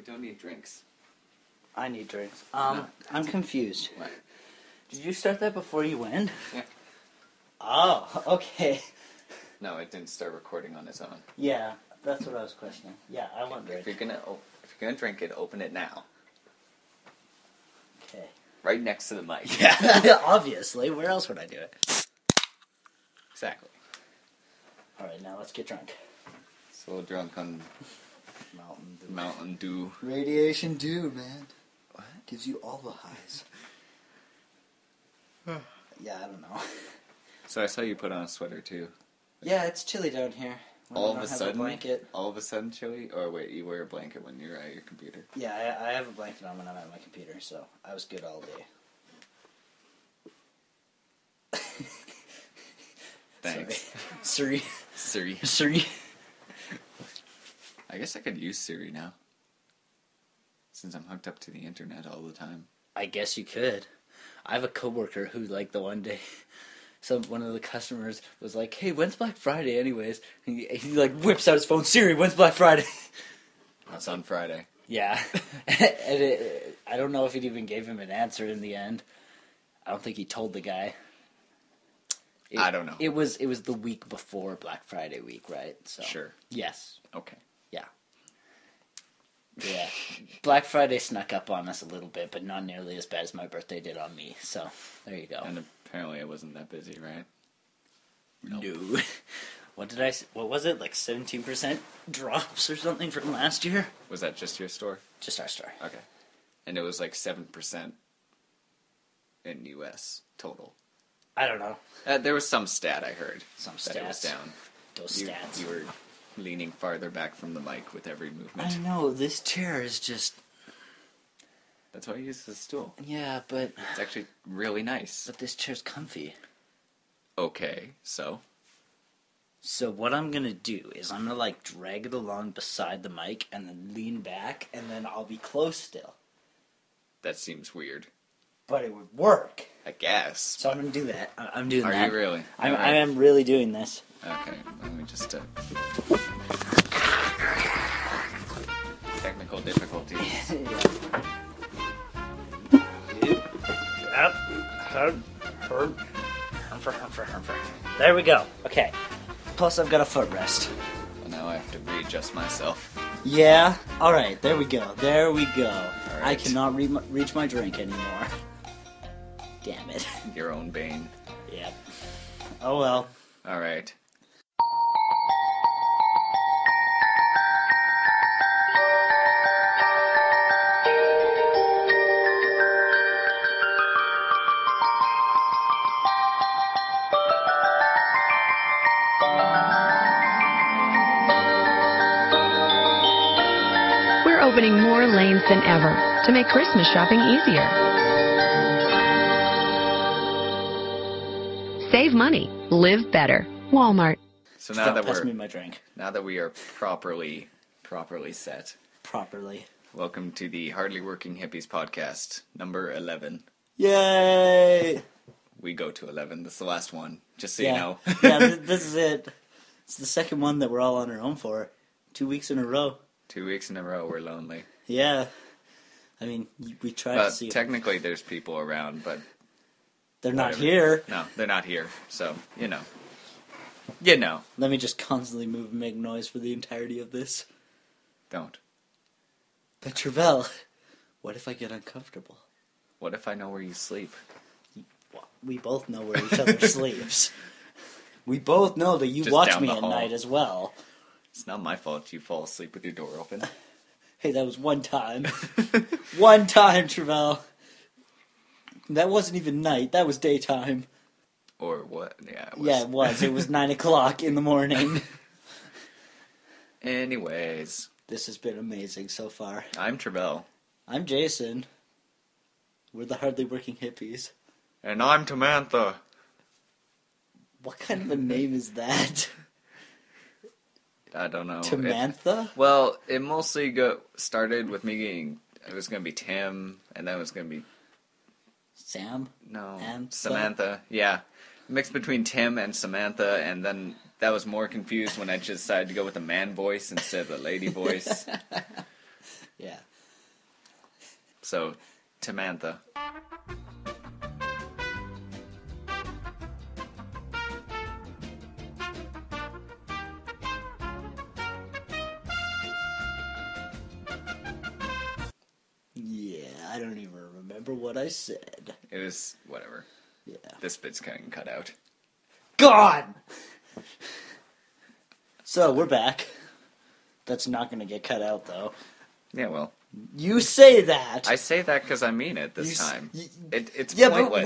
We don't need drinks. I need drinks. No. I'm confused. What? Did you start that before you went? Yeah. Oh, okay. No, it didn't start recording on its own. Yeah, that's what I was questioning. Yeah, I want If drink. you're gonna drink it, open it now. Okay. Right next to the mic. Yeah, obviously. Where else would I do it? Exactly. All right, now let's get drunk. So drunk on Mountain Dew. Radiation Dew, man. What? Gives you all the highs. Yeah, I don't know. So I saw you put on a sweater too. Yeah, it's chilly down here. All of a sudden, blanket. all of a sudden chilly? Or wait, you wear a blanket when you're at your computer? Yeah, I have a blanket on when I'm at my computer, so I was good all day. Thanks. Siri. Siri. Siri. I guess I could use Siri now. Since I'm hooked up to the internet all the time. I guess you could. I have a coworker who, like, the one day, one of the customers was like, "Hey, when's Black Friday anyways?" And he like, whips out his phone, "Siri, when's Black Friday?" That's on Friday. Yeah. I don't know if it even gave him an answer in the end. I don't think he told the guy. I don't know. It was the week before Black Friday week, right? So Sure. Yes. Okay. Yeah. Yeah. Black Friday snuck up on us a little bit, but not nearly as bad as my birthday did on me. So, there you go. And apparently I wasn't that busy, right? Nope. No. What was it? Like 17% drops or something from last year? Was that just your store? Just our store. Okay. And it was like 7% in US total. I don't know. There was some stat I heard. Some that it was stats. down. Those stats. You were leaning farther back from the mic with every movement. I know, this chair is just... That's why I use the stool. Yeah, but... It's actually really nice. But this chair's comfy. Okay, so? So what I'm going to do is I'm going to, like, drag it along beside the mic and then lean back, and then I'll be close still. That seems weird. But it would work. I guess. So I'm going to do that. I'm doing that. Are you really? I am really doing this. Okay, let me just... Technical difficulties. There we go. Okay. Plus I've got a footrest. Well, now I have to readjust myself. Yeah. All right. There we go. There we go. Right. I cannot reach my drink anymore. Damn it. Your own bane. Yep. Oh well. All right. We're opening more lanes than ever to make Christmas shopping easier. Save money. Live better. Walmart. So now that Pass me my drink. we are properly set. Properly. Welcome to the Hardly Working Hippies podcast, number 11. Yay! We go to 11. That's the last one, just so you know. Yeah, this is it. It's the second one that we're all on our own for. 2 weeks in a row. 2 weeks in a row, we're lonely. Yeah. I mean, we tried to see... Technically, there's people around, but... They're not whatever. here. No, they're not here, so, you know. You know. Let me just constantly move and make noise for the entirety of this. Don't. But Travell, what if I get uncomfortable? What if I know where you sleep? We both know where each other sleeps. We both know that you Just watch down me the at hall. night as well. It's not my fault you fall asleep with your door open. Hey, that was one time. One time, Travell. That wasn't even night. That was daytime. Or what? Yeah, it was. Yeah, it was. It was 9 o'clock in the morning. Anyways. This has been amazing so far. I'm Travell. I'm Jason. We're the Hardly Working Hippies. And I'm Tamantha. What kind of a name is that? I don't know. Tamantha? It mostly started with me getting... It was going to be Tim, and then it was going to be... Sam? No. And Samantha. Yeah. Mixed between Tim and Samantha, and then that was more confused when I just decided to go with the man voice instead of the lady voice. Yeah. So, Tamantha. Yeah, I don't even remember what I said. It was whatever. Yeah. This bit's getting cut out. Gone! So, we're back. That's not going to get cut out, though. Yeah, well. You say that. I say that because I mean it this You time. It's yeah, pointless.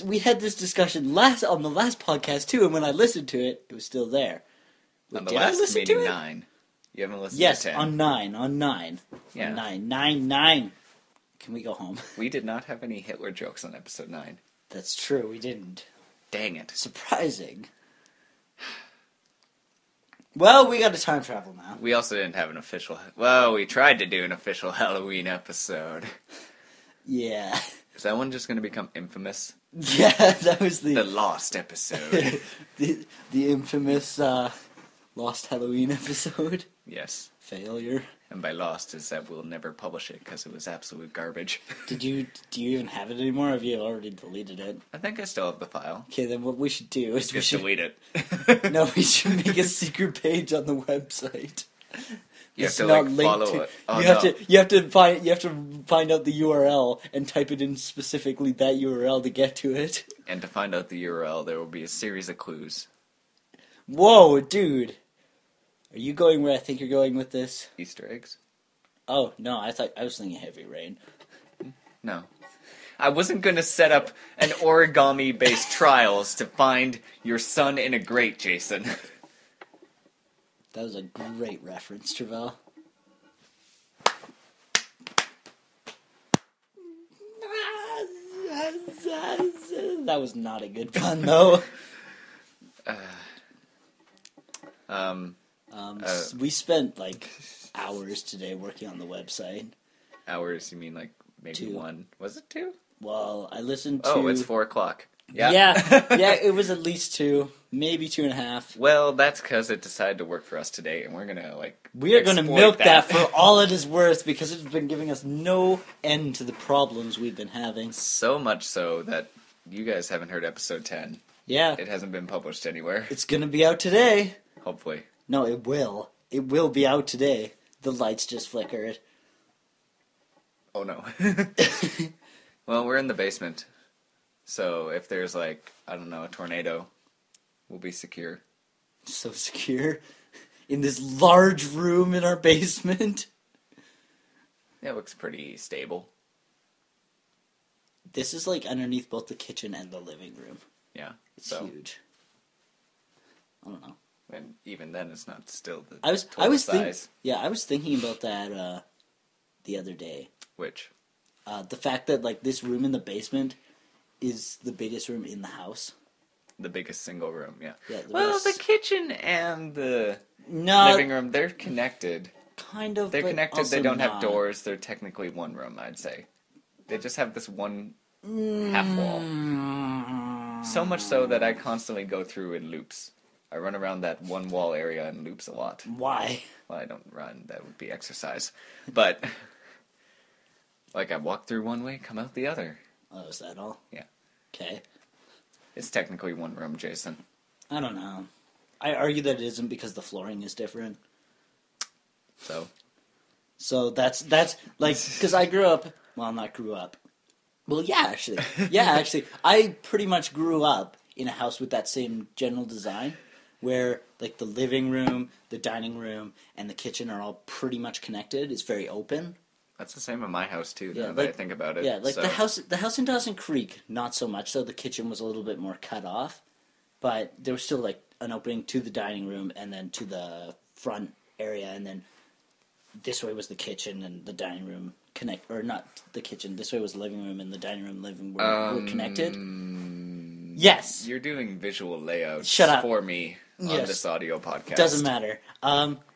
but we had this discussion on the last podcast too, and when I listened to it, it was still there. On the Did I last listen to meeting, it? 9. You haven't listened Yes, to 10. on 9. Yeah. On 9. Can we go home? We did not have any Hitler jokes on episode 9. That's true, we didn't. Dang it. Surprising. Well, we got to time travel now. We also didn't have an official... Well, we tried to do an official Halloween episode. Yeah. Is that one just going to become infamous? Yeah, that was The lost episode. the infamous Lost Halloween episode. Yes. Failure. And by lost is that we'll never publish it because it was absolute garbage. Do you even have it anymore, or have you already deleted it? I think I still have the file. Okay, then what we should do is Just delete it. No, we should make a secret page on the website. You have It's to not like linked follow to- it. Oh, you no. have to find out the URL and type it in specifically that URL to get to it. And to find out the URL, there will be a series of clues. Whoa, dude. Are you going where I think you're going with this? Easter eggs? Oh, no, I was thinking Heavy Rain. No. I wasn't going to set up an origami-based trials to find your son in a grate, Jason. That was a great reference, Travell. That was not a good pun, though. We spent, like, hours today working on the website. Hours, you mean like maybe 2. 1? Was it 2? Well, I listened to... Oh, it's 4 o'clock. Yeah. Yeah, it was at least 2, maybe 2.5. Well, that's because it decided to work for us today, and we're gonna We are going to exploit milk that for all it is worth because it's been giving us no end to the problems we've been having. So much so that you guys haven't heard episode 10. Yeah, It hasn't been published anywhere. it's going to be out today. Hopefully. No, it will. It will be out today. The lights just flickered. Oh no. Well, we're in the basement. So if there's like, I don't know, a tornado, we'll be secure. So secure. In this large room in our basement. Yeah, it looks pretty stable. This is like underneath both the kitchen and the living room. Yeah. It's so, huge. I don't know. And even then, it's not still the I was size. I was thinking about that the other day. Which? The fact that like this room in the basement is the biggest room in the house. The biggest single room, yeah. Yeah, Well, the kitchen and the No, living room, they're connected. kind of. They're but connected, also they don't have not. doors, they're technically one room, I'd say. They just have this one half wall. So much so that I constantly go through in loops. I run around that one wall area in loops a lot. Why? Well, I don't run, that would be exercise. But, like, I walk through one way, come out the other. Oh, is that all? Yeah. Okay. It's technically one room, Jason. I don't know. I argue that it isn't because the flooring is different. So that's like because I grew up. Well, not grew up. Well, yeah, actually, I pretty much grew up in a house with that same general design, where like the living room, the dining room, and the kitchen are all pretty much connected. It's very open. That's the same in my house, too, Yeah, now that I like- think about it. Yeah, like so. the house in Dawson Creek, not so much. So the kitchen was a little bit more cut off, but there was still like an opening to the dining room and then to the front area, and then this way was the kitchen and the dining room or not the kitchen. This way was the living room and the dining room, living room were connected. Yes, You're doing visual layouts Shut up. for me on Yes. this audio podcast. doesn't matter.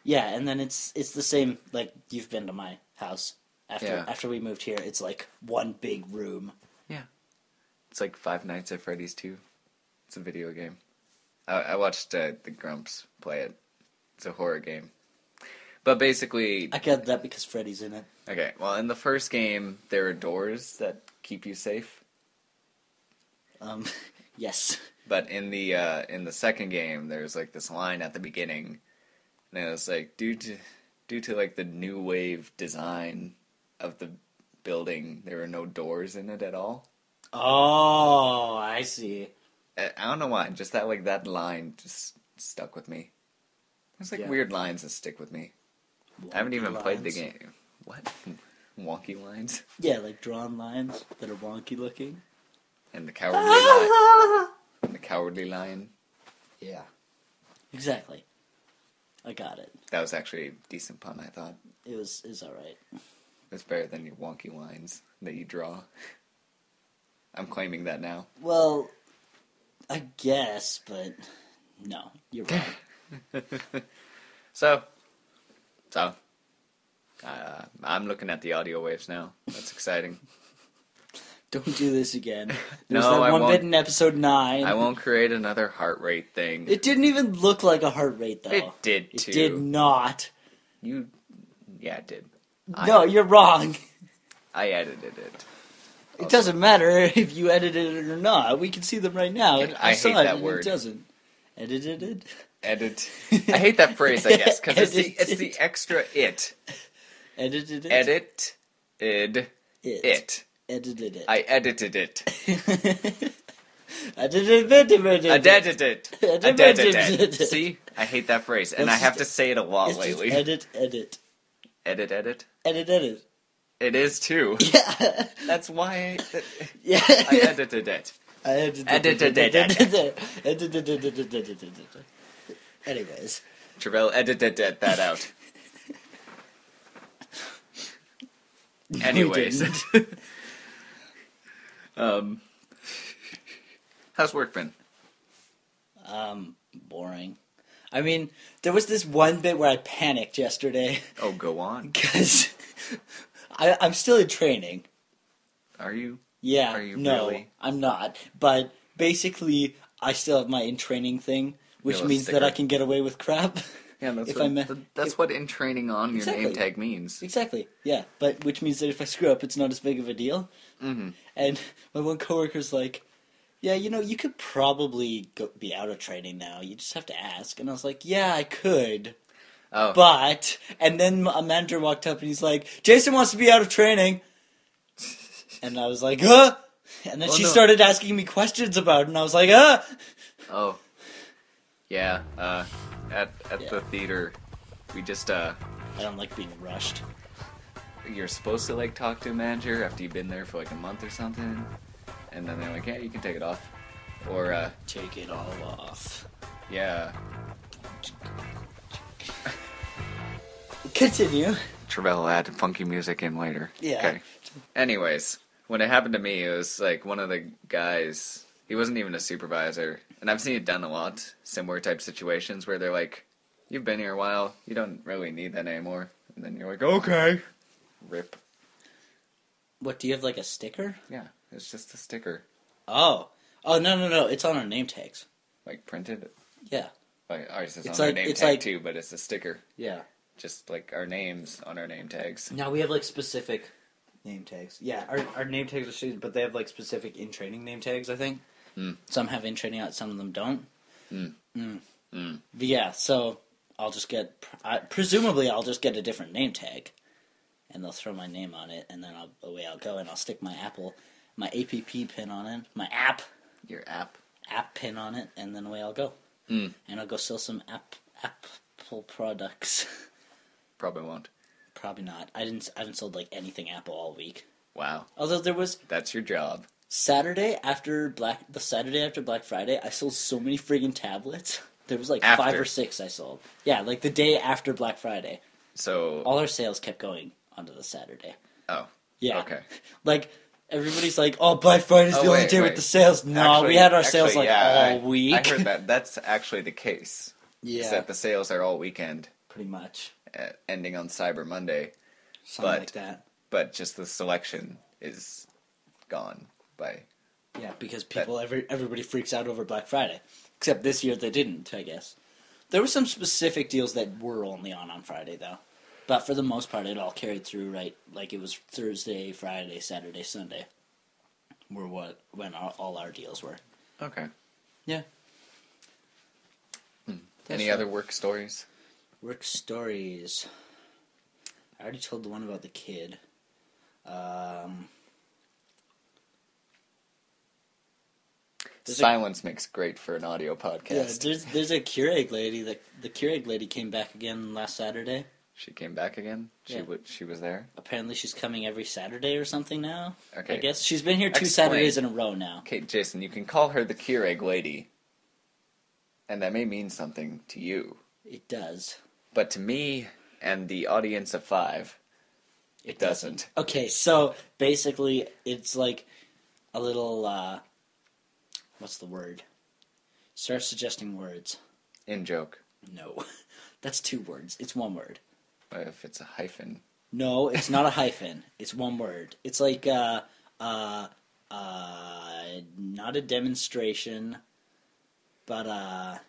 Yeah, and then it's the same. Like you've been to my house after we moved here. It's like one big room. Yeah. It's like Five Nights at Freddy's 2. It's a video game. I watched the Grumps play it. It's a horror game. But basically... I got that because Freddy's in it. Okay, well, in the first game, there are doors that keep you safe. Yes. But in the second game, there's like this line at the beginning, and it was like due to like the new wave design of the building, there were no doors in it at all. Oh, I see. I don't know why, just that line just stuck with me. There's like weird lines that stick with me. Wonky I haven't even played the lines. game. What? Wonky lines? Yeah, like drawn lines that are wonky looking. And the cowardly lion. And the cowardly lion. Yeah. Exactly. I got it. That was actually a decent pun, I thought. It was alright. It's better than your wonky lines that you draw. I'm claiming that now. Well, I guess, but no, you're wrong. So, I'm looking at the audio waves now. That's exciting. Don't do this again. There's No, that I one won't. bit in episode 9. I won't create another heart rate thing. It didn't even look like a heart rate, though. It did, It too. did not. Yeah, it did. No, you're wrong. I edited it. It doesn't matter if you edited it or not. We can see them right now. Okay, I saw hate it that and word. It doesn't. Edited it? Edit. I hate that phrase, I guess, because it's the extra it. Edited it? Edited it. Edited it. I edited it. I edited it. I edited it. I edited it. See? I hate that phrase, and I have to say it a lot It's just lately. edit. Edit. Edit. It is too. Yeah. That's why Yeah. I edited it. I edited it. Anyways. Travell edited that out. Anyways. How's work been? Boring. I mean, there was this one bit where I panicked yesterday Oh, go on. because I'm still in training. Are you? Yeah, Are you no, really? I'm not. But basically, I still have my in training thing, which You have a means that I sticker. can get away with crap. Yeah, that's If what, I me- that's what in training on your Exactly. name tag means. Exactly, yeah. But which means that if I screw up, it's not as big of a deal. Mm-hmm. And my one coworker's like, yeah, you could probably be out of training now. You just have to ask. And I was like, yeah, I could. Oh, But, and then a manager walked up and he's like, Jason wants to be out of training. And I was like, huh? And then Oh, she no. started asking me questions about it, and I was like, huh? oh, yeah. At Yeah. the theater, we just I don't like being rushed. you're supposed to like talk to a manager after you've been there for like a month or something, and then they're like, yeah, you can take it off, or Take it all off. yeah. Continue. Travell add funky music in later. Yeah. Okay. Anyways, when it happened to me, it was like one of the guys. He wasn't even a supervisor, and I've seen it done a lot. Similar type situations where they're like, "You've been here a while. You don't really need that anymore." And then you're like, "Okay." Rip. What, do you have like a sticker? Yeah, it's just a sticker, Oh. Oh, no. It's on our name tags. like printed. Yeah. Like ours is It's on our like- name it's tag like- too, but it's a sticker. Yeah. Just like our names on our name tags. Now we have like specific name tags. Yeah, our name tags are shaded, but they have like specific in training name tags, I think. Mm. Some have in training out, some of them don't. Mm. But yeah, so I'll just get, presumably I'll just get a different name tag, and they'll throw my name on it, and then away I'll go, and I'll stick my my APP pin on it, my app Your app. pin on it, and then away I'll go. Mm. And I'll go sell some Apple products. Probably won't. Probably not. I haven't sold like anything Apple all week. Wow, Although there was that's your job. the Saturday after Black Friday, I sold so many friggin' tablets. There was like 5 After. or 6 I sold. Yeah, like the day after Black Friday. So, All our sales kept going onto the Saturday. oh, Yeah. okay. Like, everybody's like, oh, Black Friday's the only day with the sales. No, we had our sales like all week. I heard that. That's actually the case. Yeah, Is that the sales are all weekend, pretty much. ending on Cyber Monday, Something But- like that. but just the selection is gone by. Yeah, because everybody freaks out over Black Friday. Except this year they didn't, I guess. There were some specific deals that were only on Friday, though. But for the most part, it all carried through, right? Like, it was Thursday, Friday, Saturday, Sunday were when all our deals were. Okay. Yeah. Any other work stories? Work stories. I already told the one about the kid. Silence makes great for an audio podcast. Yeah, there's a Keurig lady. The Keurig lady came back again last Saturday. She came back again? She was there? Apparently she's coming every Saturday or something now. Okay. I guess. She's been here 2 Explain. Saturdays in a row now. Okay, Jason, you can call her the Keurig lady. And that may mean something to you. It does. But to me and the audience of 5, it doesn't. Okay, so basically it's like a little, what's the word? Start suggesting words. In joke. No. That's 2 words. It's 1 word. What if it's a hyphen? No, it's not a hyphen. It's 1 word. It's like, not a demonstration, but,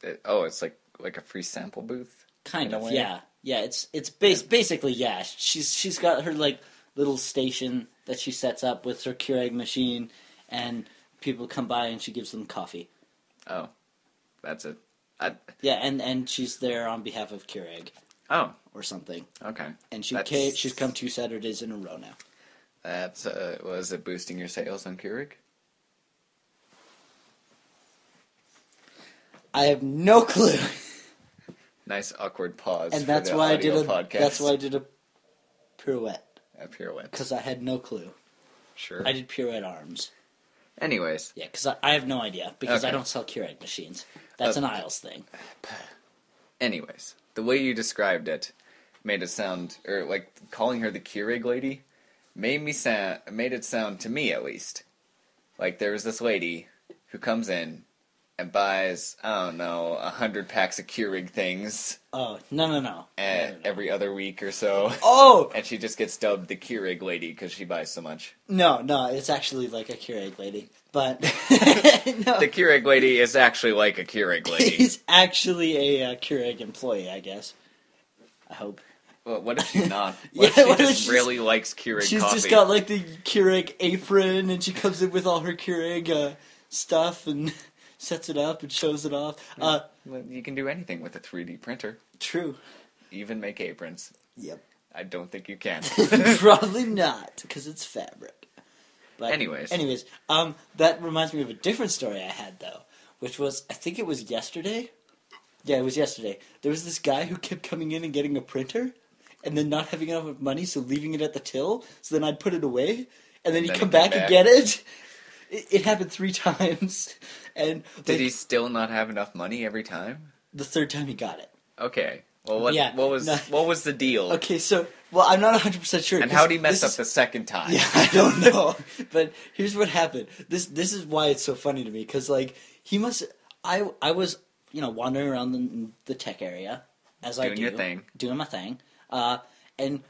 it's like a free sample booth? kind of, way? yeah. Yeah, it's basically, yeah. She's got her, like, little station that she sets up with her Keurig machine, and people come by and she gives them coffee. Oh, that's it. Yeah, and she's there on behalf of Keurig. Oh. Or something. Okay. And she's come 2 Saturdays in a row now. That's, was it boosting your sales on Keurig? I have no clue. Nice awkward pause. And for that's the why audio podcast. that's why I did a pirouette. A pirouette. Because I had no clue. Sure. I did pirouette arms. Anyways. Yeah, because I have no idea. Because I Okay. don't sell Keurig machines. That's an Isles thing. Anyways, the way you described it made it sound, or like calling her the Keurig lady, made it sound to me at least like there was this lady who comes in and buys, I don't know, 100 packs of Keurig things. Oh, no. Every other week or so. Oh! And she just gets dubbed the Keurig lady because she buys so much. No, it's actually like a Keurig lady. But, no. The Keurig lady is actually like a Keurig lady. He's actually a Keurig employee, I guess. I hope. Well, what if she's not? Yeah, What if what she if just she's- really likes Keurig She's coffee? just got like the Keurig apron, and she comes in with all her Keurig stuff and sets it up and shows it off. Well, you can do anything with a 3D printer. True. Even make aprons. Yep. I don't think you can. Probably not, because it's fabric. But Anyways, that reminds me of a different story I had though, which was I think it was yesterday. Yeah, it was yesterday. There was this guy who kept coming in and getting a printer, and then not having enough money, so leaving it at the till. So then I'd put it away, and then he'd come back and get it. It happened 3 times, and Did he still not have enough money every time? the 3rd time he got it. Okay. Well, Yeah, what was the deal? Okay, so I'm not 100% sure. And how did he mess up the second time? Yeah, I don't know. But here's what happened. This is why it's so funny to me, because like he must. I was wandering around the tech area as I do, Doing your thing, doing my thing, and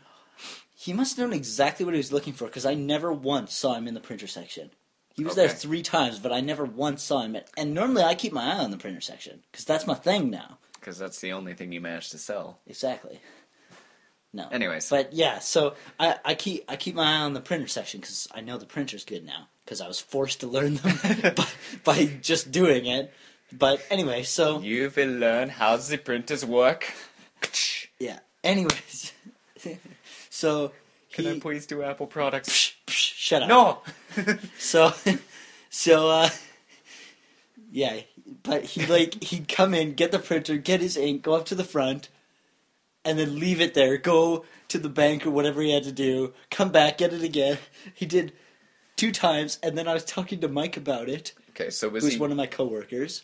he must have known exactly what he was looking for, because I never once saw him in the printer section. He was there 3 times, but I never once saw him. And normally I keep my eye on the printer section, because that's my thing now. Because that's the only thing you managed to sell. Exactly. No. Anyways. But yeah, so I keep my eye on the printer section because I know the printer's good now, because I was forced to learn them by just doing it. But anyway, so You will learn how the printers work. yeah. Anyways, so Can I please do Apple products? shut up. No. So yeah, but he'd come in, get the printer, get his ink, go up to the front, and then leave it there, go to the bank or whatever he had to do, come back, get it again. He did 2 times, and then I was talking to Mike about it. Okay, so who's one of my coworkers.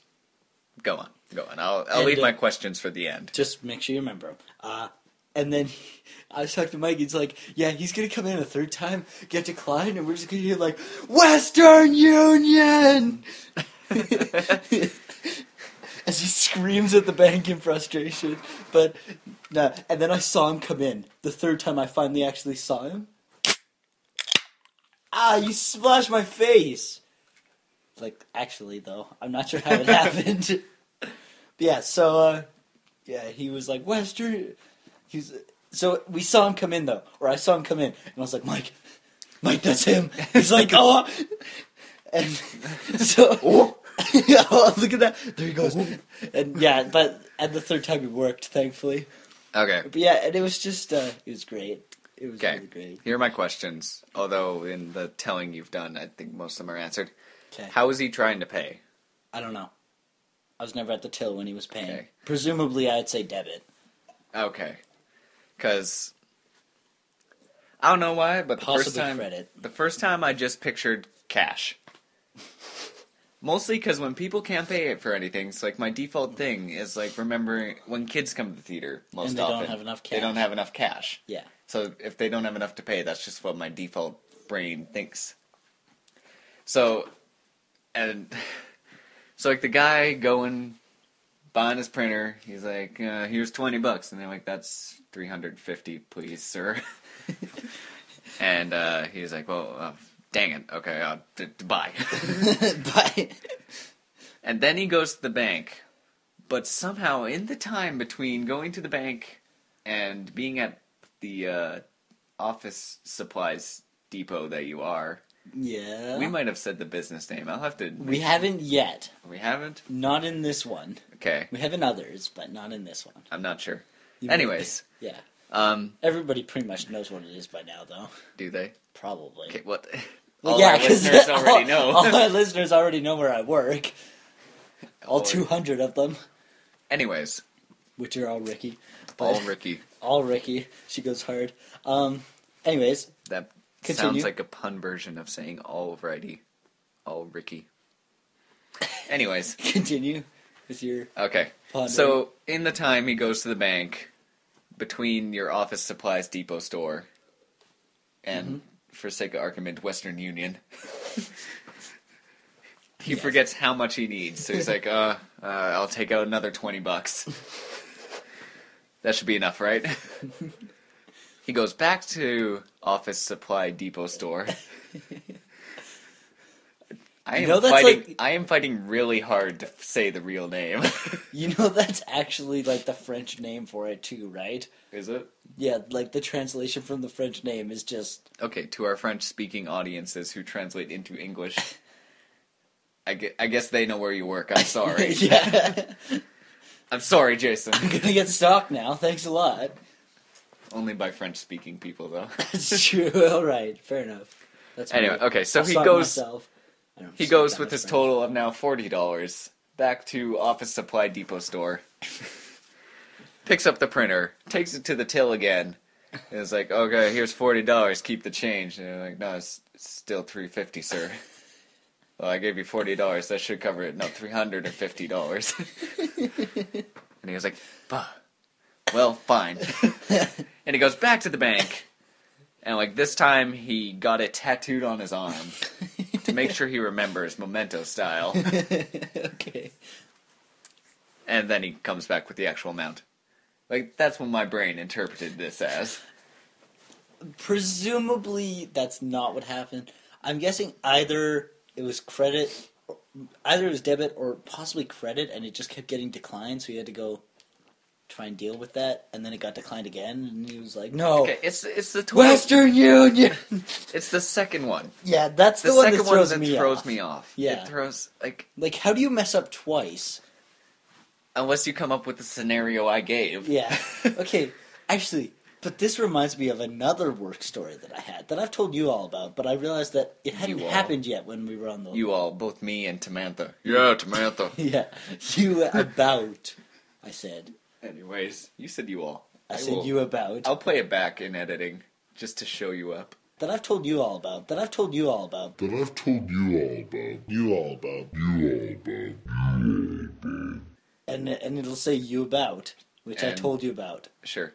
Go on. I'll leave my questions for the end. Just make sure you remember them. And then I was talking to Mike, he's like, yeah, he's going to come in a 3rd time, get declined, and we're just going to hear like, Western Union! As he screams at the bank in frustration. But, no, and then I saw him come in. The 3rd time I finally actually saw him. Ah, you splashed my face! Like, actually, though, I'm not sure how it happened. Yeah, so, yeah, he was like, Western... So we saw him come in, though. Or I saw him come in. And I was like, Mike, that's him. He's like, oh. And so, oh, look at that. There he goes. And yeah, but at the third time it worked, thankfully. Okay. But yeah, and it was just, it was great. It was really great. Here are my questions. Although in the telling you've done, I think most of them are answered. Okay. How was he trying to pay? I don't know. I was never at the till when he was paying. Okay. Presumably, I'd say debit. Okay. Because I don't know why, but Credit. the first time I just pictured cash. Mostly because when people can't pay it for anything, it's like my default thing is like remembering when kids come to the theater most and they often. Don't have enough cash. They don't have enough cash. Yeah. So if they don't have enough to pay, that's just what my default brain thinks. So like the guy going buying his printer, he's like, here's $20, and they're like, that's $350, please, sir. And he's like, well, dang it, okay, bye. Bye. And then he goes to the bank, but somehow in the time between going to the bank and being at the office supplies depot that you are, Yeah. we might have said the business name. I'll have to. We haven't yet. We haven't? Not in this one. Okay. We have in others, but not in this one. I'm not sure. You Anyways. Yeah. Everybody pretty much knows what it is by now, though. Do they? Probably. Okay, what? Well, All yeah, our listeners already know. All our listeners already know where I work. All 200 of them. Anyways. Which are all Ricky. All Ricky. All Ricky. She goes hard. Anyways. That Continue. sounds like a pun version of saying all righty. All Ricky. Anyways. Continue with your Okay. pondering. So, in the time he goes to the bank, between your office supplies depot store and, for sake of argument, Western Union, he forgets how much he needs. So he's like, I'll take out another $20. That should be enough, right? He goes back to office supply depot store. I am fighting really hard to say the real name. You know that's actually like the French name for it too, right? Is it? Yeah, like the translation from the French name is just... Okay, to our French-speaking audiences who translate into English, I guess they know where you work. I'm sorry. Yeah. I'm sorry, Jason. I'm gonna get stalked now. Thanks a lot. Only by French-speaking people, though. That's true. All right. Fair enough. That's Anyway, okay, so I'll he start goes... myself. He goes with his total of now $40 back to Office Supply Depot store, picks up the printer, takes it to the till again, and is like, okay, here's $40, keep the change. And they're like, no, it's still $350, sir. Well, I gave you $40, that should cover it. No, $350. And he was like, well, fine. And he goes back to the bank, and like this time he got it tattooed on his arm. To make sure he remembers, memento style. Okay. And then he comes back with the actual amount. Like, that's what my brain interpreted this as. Presumably, that's not what happened. I'm guessing either it was credit, either it was debit, or possibly credit, and it just kept getting declined, so he had to go try and deal with that, and then it got declined again, and he was like, no. Okay, it's the Western Union! It's the second one. Yeah, that's the one that throws me off. Yeah. It throws, like, how do you mess up twice? unless you come up with the scenario I gave. Yeah. Okay, actually, but this reminds me of another work story that I had, that I've told you all about, but I realized that it hadn't happened yet when we were on the... You all, both me and Tamantha. Yeah, Tamantha. Yeah, you about, I said. Anyways, you said you all. I said you about. I'll play it back in editing, just to show you up. That I've told you all about. That I've told you all about. That I've told you all about. You all about. You all about. You all about. And it'll say you about, which I told you about. Sure.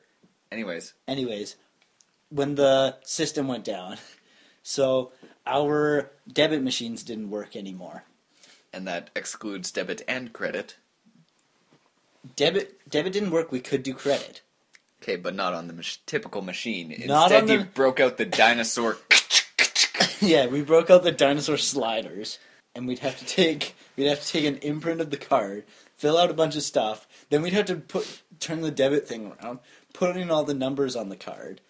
Anyways, when the system went down, so our debit machines didn't work anymore. And that excludes debit and credit. Debit didn't work, we could do credit. Okay, but not on the typical machine. Not Instead, on you broke out the dinosaur... Yeah, we broke out the dinosaur sliders. and we'd have to take an imprint of the card, fill out a bunch of stuff, then we'd have to turn the debit thing around, put in all the numbers on the card,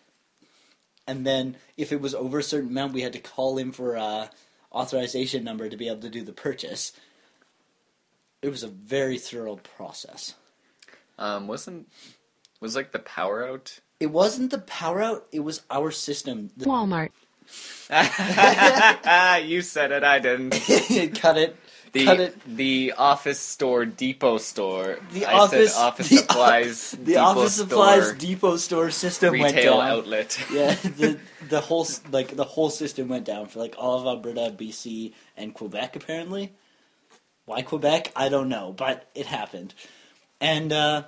and then if it was over a certain amount, we had to call in for a authorization number to be able to do the purchase. It was a very thorough process. Was like the power out? It wasn't the power out, it was our system. Walmart. You said it, I didn't. Cut it. The office store, depot store. The I office said office supplies. The depot office supplies store, depot store system went retail down. outlet. Yeah, the whole system went down for like all of Alberta, BC, and Quebec apparently. Why Quebec? I don't know, but it happened. And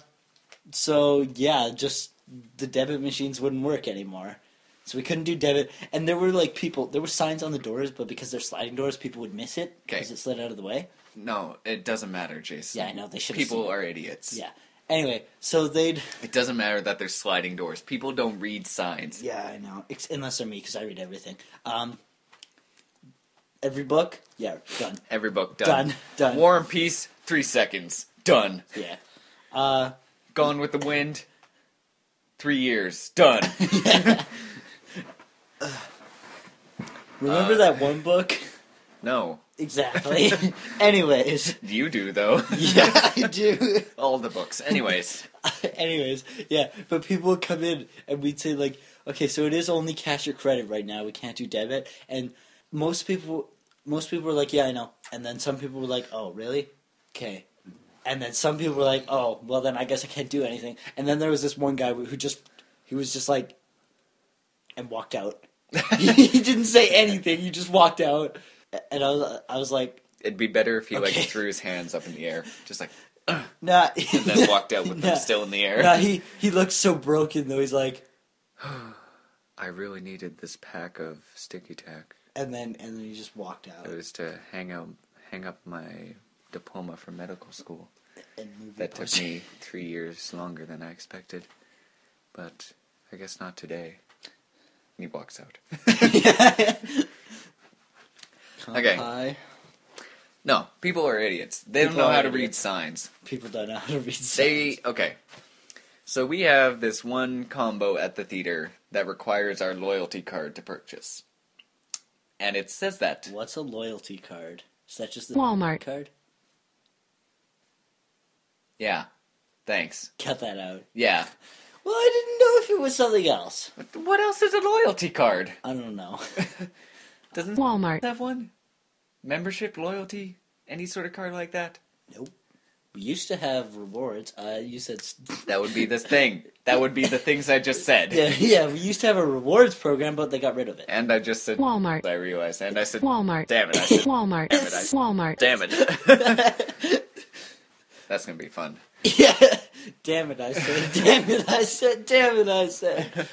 so yeah, just the debit machines wouldn't work anymore. So we couldn't do debit, and there were signs on the doors, but because they're sliding doors, people would miss it because it slid out of the way. No, it doesn't matter, Jason. Yeah, I know, they should. People are idiots. Yeah. Anyway, so It doesn't matter that there's sliding doors. People don't read signs. Yeah, I know. Unless they're me, because I read everything. Every book? Yeah, done. Every book, done. Done. War and Peace, 3 seconds. Done. Yeah. Gone with the Wind, 3 years. Done. Remember that one book? No. Exactly. Anyways. You do, though. Yeah, I do. All the books. Anyways, yeah. But people would come in and we'd say, like, okay, so it is only cash or credit right now. We can't do debit. And most people were like, yeah, I know. And then some people were like, oh, really? Okay. And then some people were like, oh, well, then I guess I can't do anything. And then there was this one guy he was just like, and walked out. He didn't say anything. He just walked out. And I was like... It'd be better if he okay. threw his hands up in the air. Just like... Nah. And then walked out with them still in the air. Nah, he looked so broken, though. He's like... I really needed this pack of sticky tack. And then he just walked out. It was to hang up my diploma from medical school. That took me 3 years longer than I expected. But I guess not today. And he walks out. Okay. Hi. No, people are idiots. They don't know how to read signs. People don't know how to read signs. Okay. So we have this one combo at the theater that requires our loyalty card to purchase. And it says that. What's a loyalty card? Is that just the Walmart card? Yeah. Thanks. Cut that out. Yeah. Well, I didn't know if it was something else. What else is a loyalty card? I don't know. Doesn't Walmart have one? Membership, loyalty, any sort of card like that? Nope. We used to have rewards. You said... That would be this thing. That would be the things I just said. Yeah, we used to have a rewards program, but they got rid of it. And I just said... Walmart. I realized. And I said... Walmart. Damn it, I said... Walmart. Damn it, I said... Walmart. Damn it. That's going to be fun. Yeah. Damn it, I said. Damn it, I said. Damn it, I said.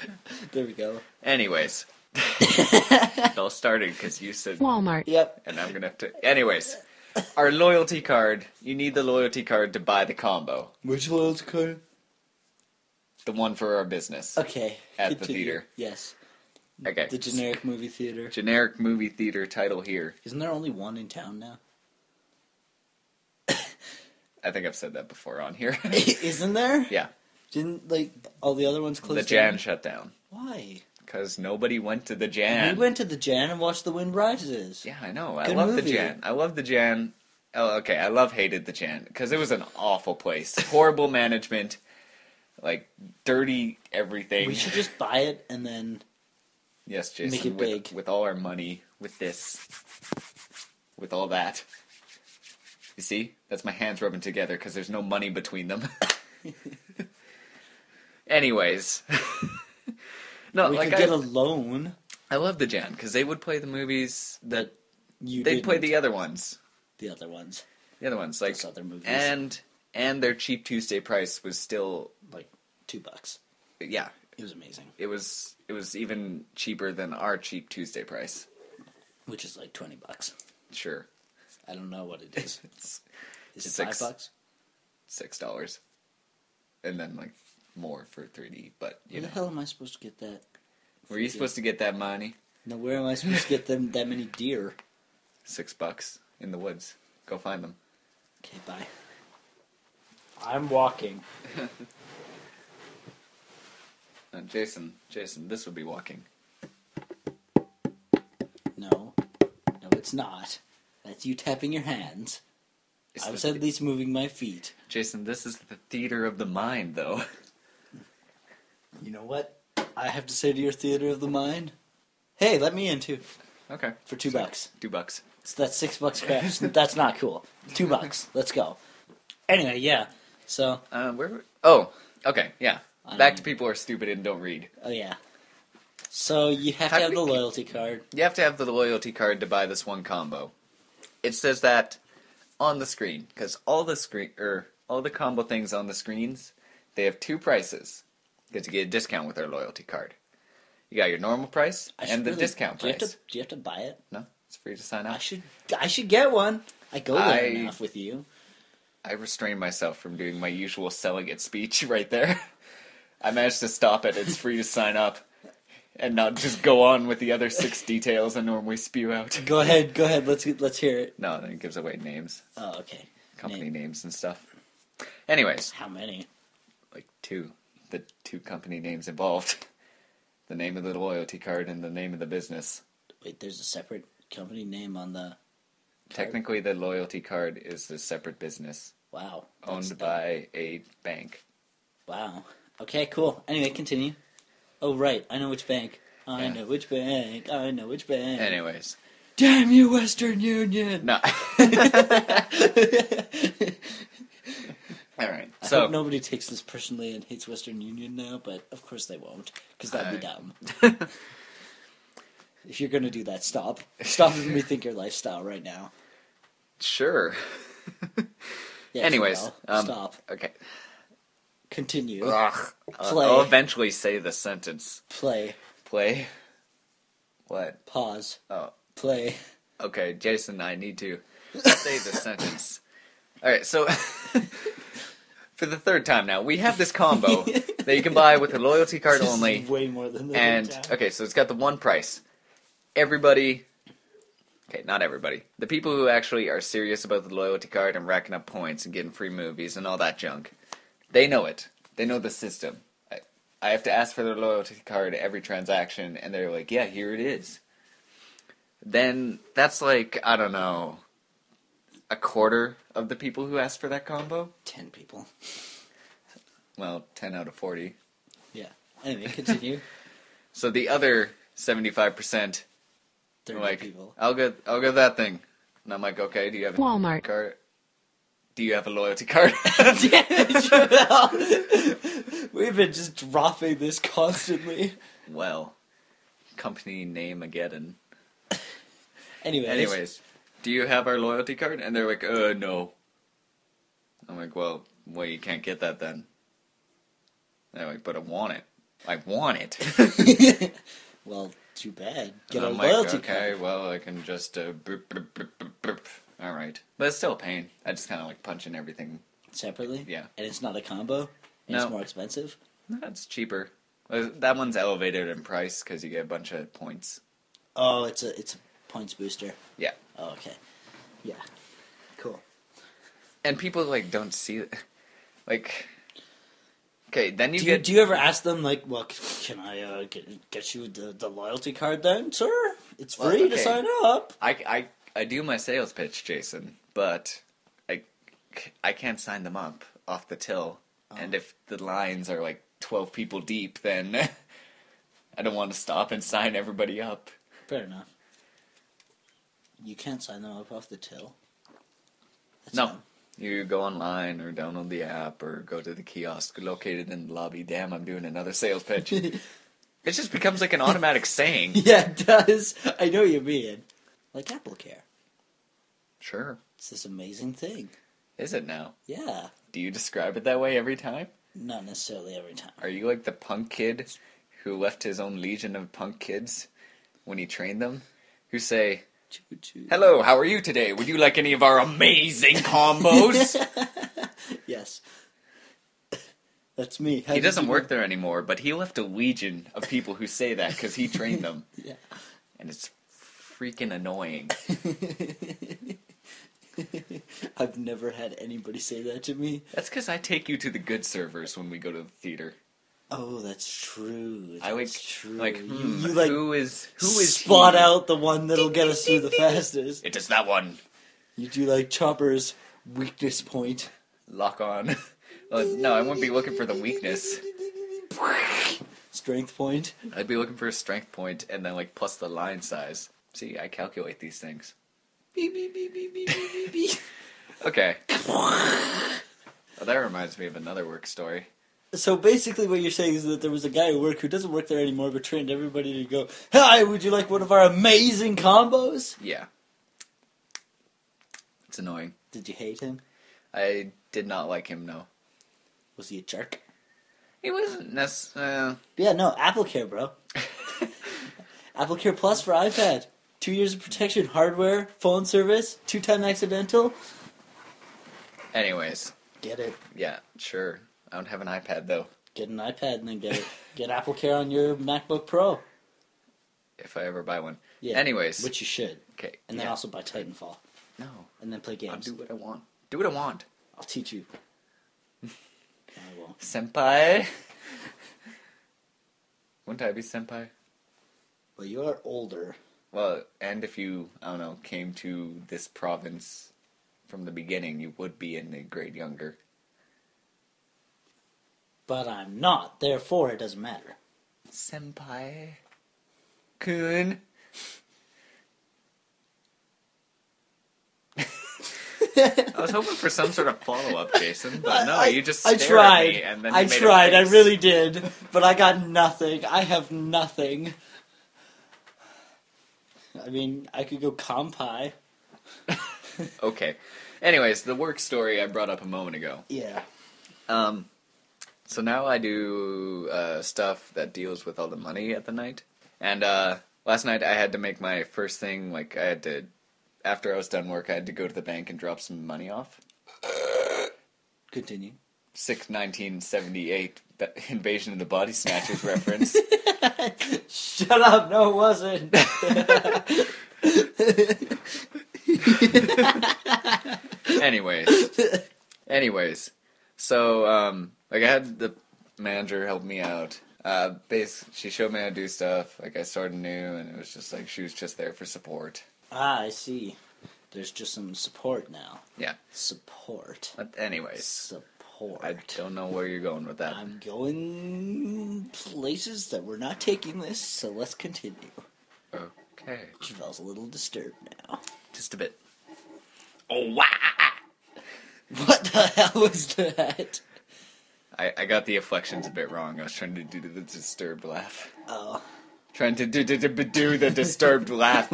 There we go. Anyways. It all started because you said... Walmart. Yep. And I'm going to have to... Anyways. Our loyalty card. You need the loyalty card to buy the combo. Which loyalty card? The one for our business. Okay. At the theater. Yes. Okay. The generic movie theater. Generic movie theater title here. Isn't there only one in town now? I think I've said that before on here. Isn't there? Yeah. Didn't, all the other ones close The down? Jan shut down. Why? Because nobody went to the Jan. We went to the Jan and watched The Wind Rises. Yeah, I know. Good I love movie. the Jan. I love the Jan. Oh, okay. I hated the Jan. Because it was an awful place. Horrible management. Dirty everything. We should just buy it and then... Yes, Jason. Make it big. With all our money. With this. With all that. You see? That's my hands rubbing together because there's no money between them. Anyways. No, we could get a loan. I love the Jan because they would play the movies that They'd play the other ones. The other ones. The other ones, Those other movies. and their cheap Tuesday price was still $2. yeah. It was amazing. It was even cheaper than our cheap Tuesday price. Which is $20. Sure. I don't know what it is. Is it Six. $5? $6. And then more for 3D, but Where the hell am I supposed to get that? Were you supposed to get that money? No, where am I supposed to get that many deer? $6. in the woods. Go find them. Okay, bye. I'm walking. Jason, this would be walking. No, it's not. That's you tapping your hands. I was at least moving my feet. Jason, this is the theater of the mind, though. You know what I have to say to your theater of the mind? Hey, let me in too. Okay. For $2. $2. So that's $6 craps. That's not cool. $2. Let's go. Anyway, yeah. So. Where? Oh, okay, yeah. Back to people who are stupid and don't read. Oh yeah. So you have to have the loyalty card. You have to have the loyalty card to buy this one combo. It says that on the screen, because all the combo things on the screens, they have 2 prices. Because you get a discount with our loyalty card. You got your normal price and the discount price. Do you have to buy it? No, it's free to sign up. I should get one. I go there enough with you. I restrained myself from doing my usual selling it speech right there. I managed to stop it. It's free to sign up. And not just go on with the other 6 details I normally spew out. Go ahead. Let's hear it. No, then it gives away names. Oh, okay. Company names and stuff. Anyways. How many? Like 2. The 2 company names involved. The name of the loyalty card and the name of the business. Wait, there's a separate company name on the card? Technically, the loyalty card is a separate business. Wow. Owned by a bank. Wow. Okay, cool. Anyway, continue. Oh, right. I know which bank. I know which bank. Anyways. Damn you, Western Union! No. Alright, I so... hope nobody takes this personally and hates Western Union now, but of course they won't, because that'd be dumb. If you're gonna do that, stop. Stop and rethink your lifestyle right now. Sure. Yeah, anyways. Stop. Okay. Continue. Ugh. Play. I'll eventually say the sentence. Play. Play? What? Pause. Oh. Play. Okay, Jason, I need to say the sentence. Alright, so... For the 3rd time now, we have this combo that you can buy with a loyalty card only. Way more than the And, okay, so it's got the one price. Everybody... Okay, not everybody. The people who actually are serious about the loyalty card and racking up points and getting free movies and all that junk, they know it. They know the system. I have to ask for their loyalty card every transaction, and they're like, yeah, here it is. Then that's like, I don't know, a quarter of the people who asked for that combo? 10 people. Well, 10 out of 40. Yeah. Anyway, continue. So the other 75%... 30 like, people. I'll get that thing. And I'm like, okay, do you have a Walmart card? Do you have a loyalty card? Damn it, Travell. We've been just dropping this constantly. Well, company name again. Anyways, do you have our loyalty card? And they're like, no. I'm like, well, you can't get that then. They're like, but I want it. I want it. Well, too bad. Get and a I'm loyalty like, okay, card. well, I can just boop, boop, boop, boop, boop. All right. But it's still a pain. I just kind of like punch in everything. Separately? Yeah. And it's not a combo? And No. it's more expensive? That's cheaper. That one's elevated in price because you get a bunch of points. Oh, it's a points booster. Yeah. Oh, okay. Yeah. Cool. And people, like, don't see it. Like, okay, then Do you ever ask them, like, well, can I get you the loyalty card then, sir? It's free to sign up. I do my sales pitch, Jason, but I can't sign them up off the till. Oh. And if the lines are, like, 12 people deep, then I don't want to stop and sign everybody up. Fair enough. You can't sign them up off the till. No. You go online or download the app or go to the kiosk located in the lobby. Damn, I'm doing another sales pitch. It just becomes like an automatic saying. Yeah, it does. I know what you mean. Like Apple Care. Sure. It's this amazing thing. Is it now? Yeah. Do you describe it that way every time? Not necessarily every time. Are you like the punk kid who left his own legion of punk kids when he trained them? Who say, Choo-choo. hello, how are you today? Would you like any of our amazing combos? Yes. That's me. He doesn't work there anymore, but he left a legion of people who say that because he trained them. Yeah. And it's freaking annoying. I've never had anybody say that to me. That's because I take you to the good servers when we go to the theater. Oh, that's true. I like, true. like, you like who is spot he? out the one that'll get us through the fastest. It is that one. You do like Chopper's weakness point. Lock on. No, I wouldn't be looking for the weakness. Strength point. I'd be looking for a strength point and then like plus the line size. See, I calculate these things. Beep, beep, beep, beep, beep, beep, beep. Okay. Well, that reminds me of another work story. So basically what you're saying is that there was a guy at work who doesn't work there anymore but trained everybody to go, "Hi, would you like one of our amazing combos?" Yeah. It's annoying. Did you hate him? I did not like him, no. Was he a jerk? He wasn't necessarily... Yeah, no, AppleCare, bro. AppleCare Plus for iPad. 2 years of protection, hardware, phone service, 2-time accidental. Anyways. Get it. Yeah, sure. I don't have an iPad, though. Get an iPad and then get AppleCare on your MacBook Pro. If I ever buy one. Yeah. Anyways. Which you should. Okay. And then also buy Titanfall. No. And then play games. I'll do what I want. Do what I want. I'll teach you. I won't. Senpai? Wouldn't I be senpai? Well, you are older. Well, and if you, I don't know, came to this province from the beginning, you would be in a grade younger. But I'm not. Therefore, it doesn't matter. Senpai? Kun? I was hoping for some sort of follow-up, Jason, but no, you just stared at me and then you made a I face. really did, but I got nothing. I have nothing. I mean, I could go compai. Okay. Anyways, the work story I brought up a moment ago. Yeah. So now I do stuff that deals with all the money at the night. And last night I had to make my first thing, like I had to, after I was done work, I had to go to the bank and drop some money off. Continue. 1978 Invasion of the Body Snatchers reference. Shut up, no it wasn't. Anyways. So, like I had the manager help me out. She showed me how to do stuff. Like I started new, and it was just like she was just there for support. Ah, I see. There's just some support now. Yeah. Support. But anyways, Support. I don't know where you're going with that. I'm going places that we're not taking this, so let's continue. Okay. Travell's a little disturbed now. Just a bit. Oh, wow! What the hell was that? I got the inflections a bit wrong. I was trying to do the disturbed laugh. Oh. Trying to do the disturbed laugh.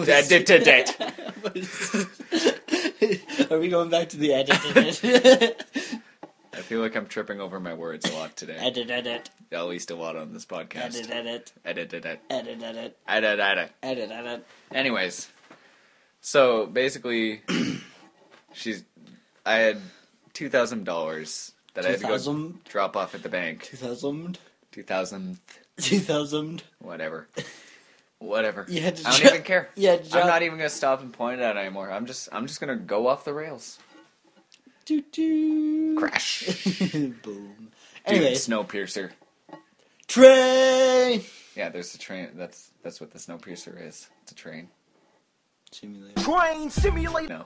Are we going back to the edit? I feel like I'm tripping over my words a lot today. Edit. At least a lot on this podcast. Edit. Anyways, so basically, I had $2,000 that I had to go drop off at the bank. 2000. 2000. Whatever. You had to I don't even care. Yeah, I'm not even gonna stop and point it out anymore. I'm just gonna go off the rails. Crash. Boom. Dude, Anyways, Snowpiercer. train Yeah, there's a train. That's what the Snowpiercer is. It's a train. simulator. Train simulator. No.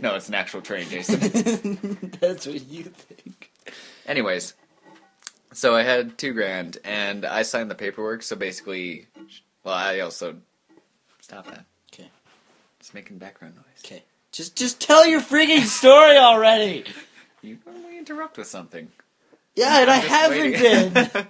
No, it's an actual train, Jason. That's what you think. Anyways, so I had $2,000, and I signed the paperwork. So basically, well, I also stop that. Okay. It's making background noise. Okay. Just tell your freaking story already. You normally interrupt with something. Yeah, and I just haven't waiting. been.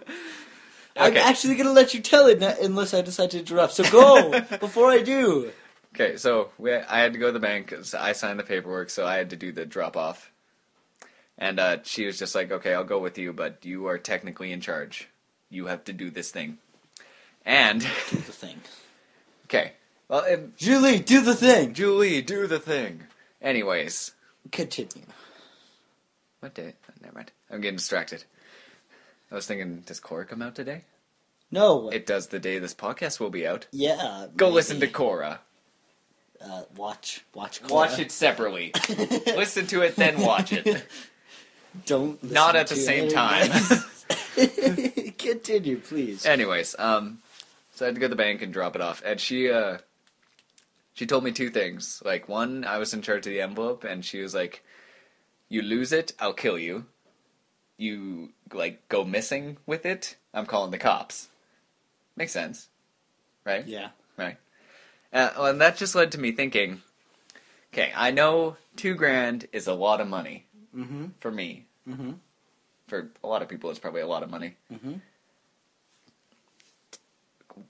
I'm Okay. actually gonna let you tell it unless I decide to interrupt. So go before I do. Okay, so I had to go to the bank. So I signed the paperwork, so I had to do the drop off. And she was just like, "Okay, I'll go with you, but you are technically in charge. You have to do this thing." And Do the thing. okay, well, Julie, do the thing. Julie, do the thing. Anyways, Continue. what day? Never mind. I'm getting distracted. I was thinking, does Cora come out today? No. It does the day this podcast will be out. Yeah. Go maybe. listen to Cora. Watch Cora. Watch it separately. Listen to it, then watch it. Don't listen Not at the to same it time. again. Continue, please. Anyways, so I had to go to the bank and drop it off, and she told me two things. Like, one, I was in charge of the envelope, and she was like, "You lose it, I'll kill you. You, like, go missing with it, I'm calling the cops." Makes sense, right? Yeah. Right. And that just led to me thinking, okay, I know $2,000 is a lot of money for me. Mm-hmm. For a lot of people, it's probably a lot of money. Mm-hmm.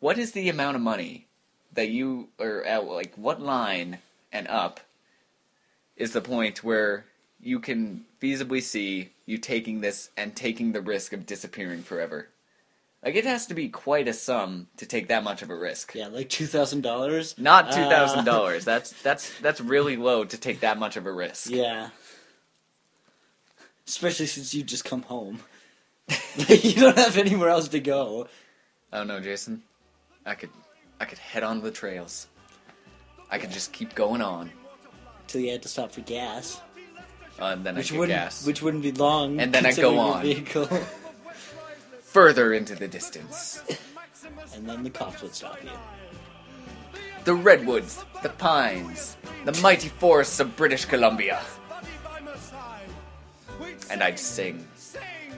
What is the amount of money that you, or at, like, what line and up is the point where you can feasibly see you taking this and taking the risk of disappearing forever? Like, it has to be quite a sum to take that much of a risk. Yeah, like $2,000. Not $2,000. That's really low to take that much of a risk. Yeah. Especially since you just come home. You don't have anywhere else to go. I don't know, Jason. I could head on the trails. I could just keep going on. Till you had to stop for gas. And then I get gas. Which wouldn't be long. And then I go on. Vehicle. Further into the distance. And then the cops would stop you. The redwoods, the pines, the mighty forests of British Columbia. And I'd sing.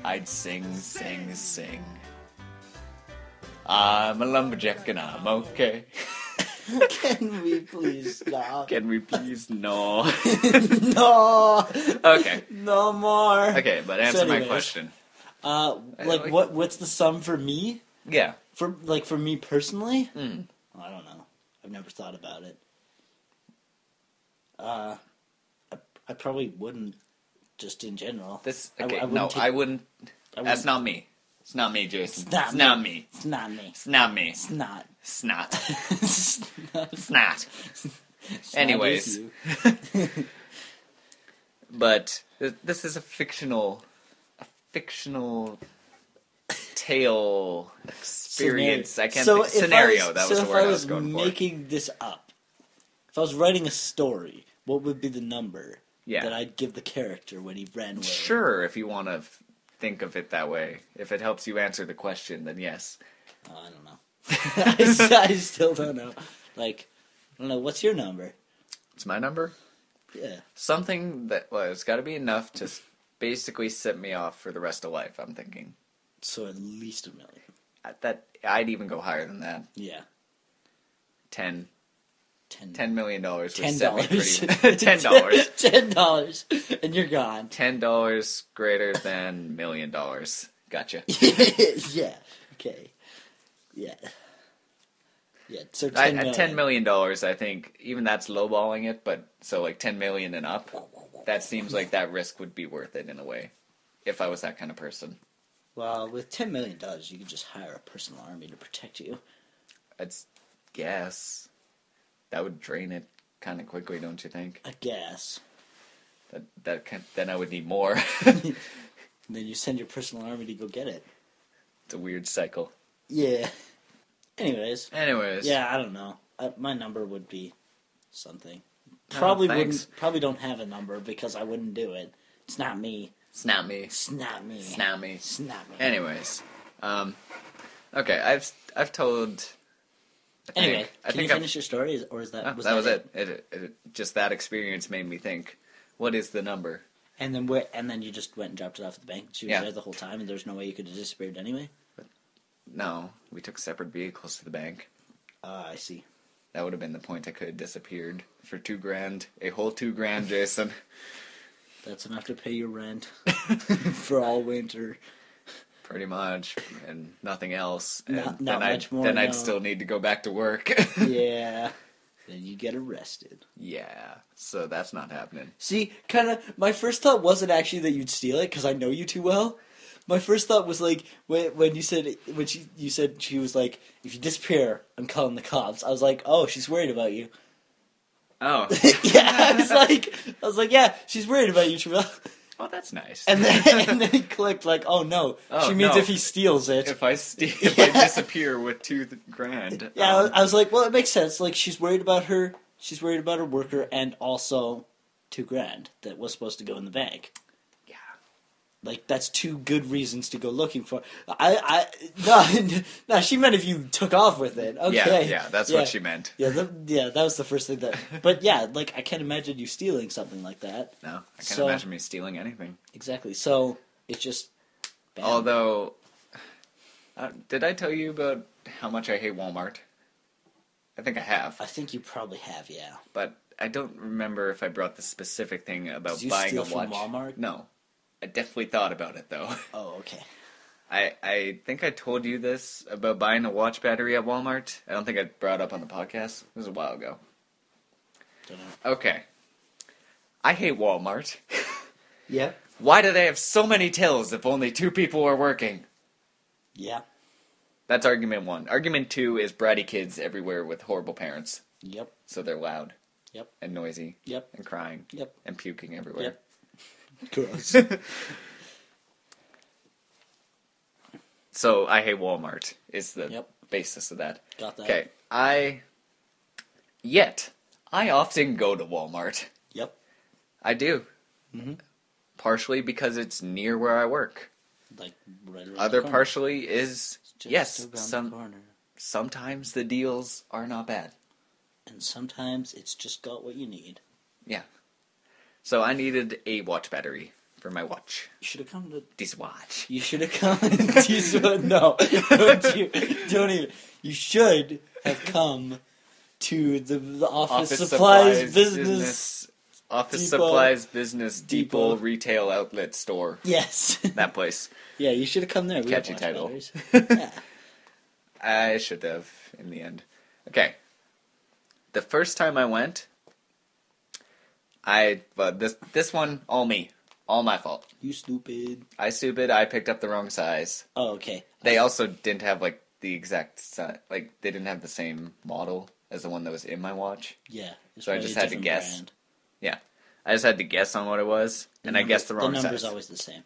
I'd sing, sing, sing. I'm a lumberjack and I'm okay. Can we please stop? Can we please? No. No! Okay. No more! Okay, but answer my question. What's the sum for me? Yeah. For me personally? I don't know. I've never thought about it. I probably wouldn't, just in general. I wouldn't. That's not me. It's not me, Jason. It's not me. It's not me. It's not me. It's not. Snot. Snot. Snot. Anyways. But this is a fictional tale experience. Scenario. That was the word I was going for. If I was making this up, if I was writing a story, what would be the number that I'd give the character when he ran away? Sure, if you want to think of it that way. If it helps you answer the question, then yes. Oh, I don't know. I still don't know. Like, I don't know. What's your number? It's my number? Yeah. Something that, it's got to be enough to basically set me off for the rest of life, I'm thinking. So at least $1 million. I'd even go higher than that. Yeah. $10 $10 million would $10. set me pretty... $10. $10. And you're gone. $10 greater than $1 million. Gotcha. Yeah. Okay. Yeah. Yeah. So at $10 million, I think even that's lowballing it. But so like $10 million and up, that seems like that risk would be worth it in a way. If I was that kind of person. Well, with $10 million, you could just hire a personal army to protect you. I'd guess that would drain it kind of quickly, don't you think? I guess. Then I would need more. And then you send your personal army to go get it. It's a weird cycle. Yeah. Anyways. Yeah, I don't know. My number would be something. Probably don't have a number because I wouldn't do it. It's not me. It's not me. It's not me. It's not me. It's not me. Anyways. Okay, I've told... Anyway, can you finish your story, or is that... that was it. It. Just that experience made me think, what is the number? And then you just went and dropped it off at the bank. She was there the whole time, and there's no way you could have disappeared anyway? No, we took separate vehicles to the bank. I see. That would have been the point. I could have disappeared for $2,000. A whole $2,000, Jason. That's enough to pay your rent for all winter. Pretty much, and nothing else. Not much more. Then I'd still need to go back to work. Yeah. Then you get arrested. Yeah. So that's not happening. See, my first thought wasn't actually that you'd steal it, because I know you too well. My first thought was like, when you said she was like, if you disappear, I'm calling the cops. I was like, oh, she's worried about you. Oh. Yeah, I was like, yeah, she's worried about you, Travell. Oh, that's nice. And then he clicked like, oh no, she means if he steals it. If I disappear with $2,000. Yeah, I was like, well, it makes sense. Like, she's worried about her She's worried about her worker and also $2,000 that was supposed to go in the bank. Yeah. Like, that's two good reasons to go looking for. No, she meant if you took off with it. Okay. Yeah, that's what she meant. Yeah, that was the first thing that. But yeah, like, I can't imagine you stealing something like that. No, I can't imagine me stealing anything. Exactly. So it's just. Bam. Although, did I tell you about how much I hate Walmart? I think I have. I think you probably have, yeah. But I don't remember if I brought the specific thing about Did you buying steal a watch. from Walmart? No. I definitely thought about it, though. Oh, okay. I think I told you this about buying a watch battery at Walmart. I don't think I brought it up on the podcast. It was a while ago. Don't know. Okay. I hate Walmart. Yeah. Why do they have so many tills if only 2 people are working? Yeah. That's argument 1. Argument 2 is bratty kids everywhere with horrible parents. Yep. So they're loud. Yep. And noisy. Yep. And crying. Yep. And puking everywhere. Yep. Gross. So I hate Walmart is the Yep. basis of that. Got that. Okay. I often go to Walmart. Yep. I do. Mm-hmm. Partially because it's near where I work. Like right around Other the corner. partially is Just yes, around the corner. sometimes the deals are not bad. And sometimes it's just got what you need. Yeah. So I needed a watch battery for my watch. You should have come to. This watch. You should have come. No, don't even. You should have come to the office supplies business. Office Depot. supplies business Depot. depot retail outlet store. Yes. That place. Yeah, you should have come there. We have Catchy watch title. batteries. Yeah. I should have in the end. Okay. The first time I went, this one all me, all my fault. You stupid. I picked up the wrong size. Oh, okay. They also didn't have like the exact size, like they didn't have the same model as the one that was in my watch. Yeah. It's So I probably just a had to different guess. brand. Yeah, I just had to guess on what it was, and I guessed the wrong The number's size. always the same.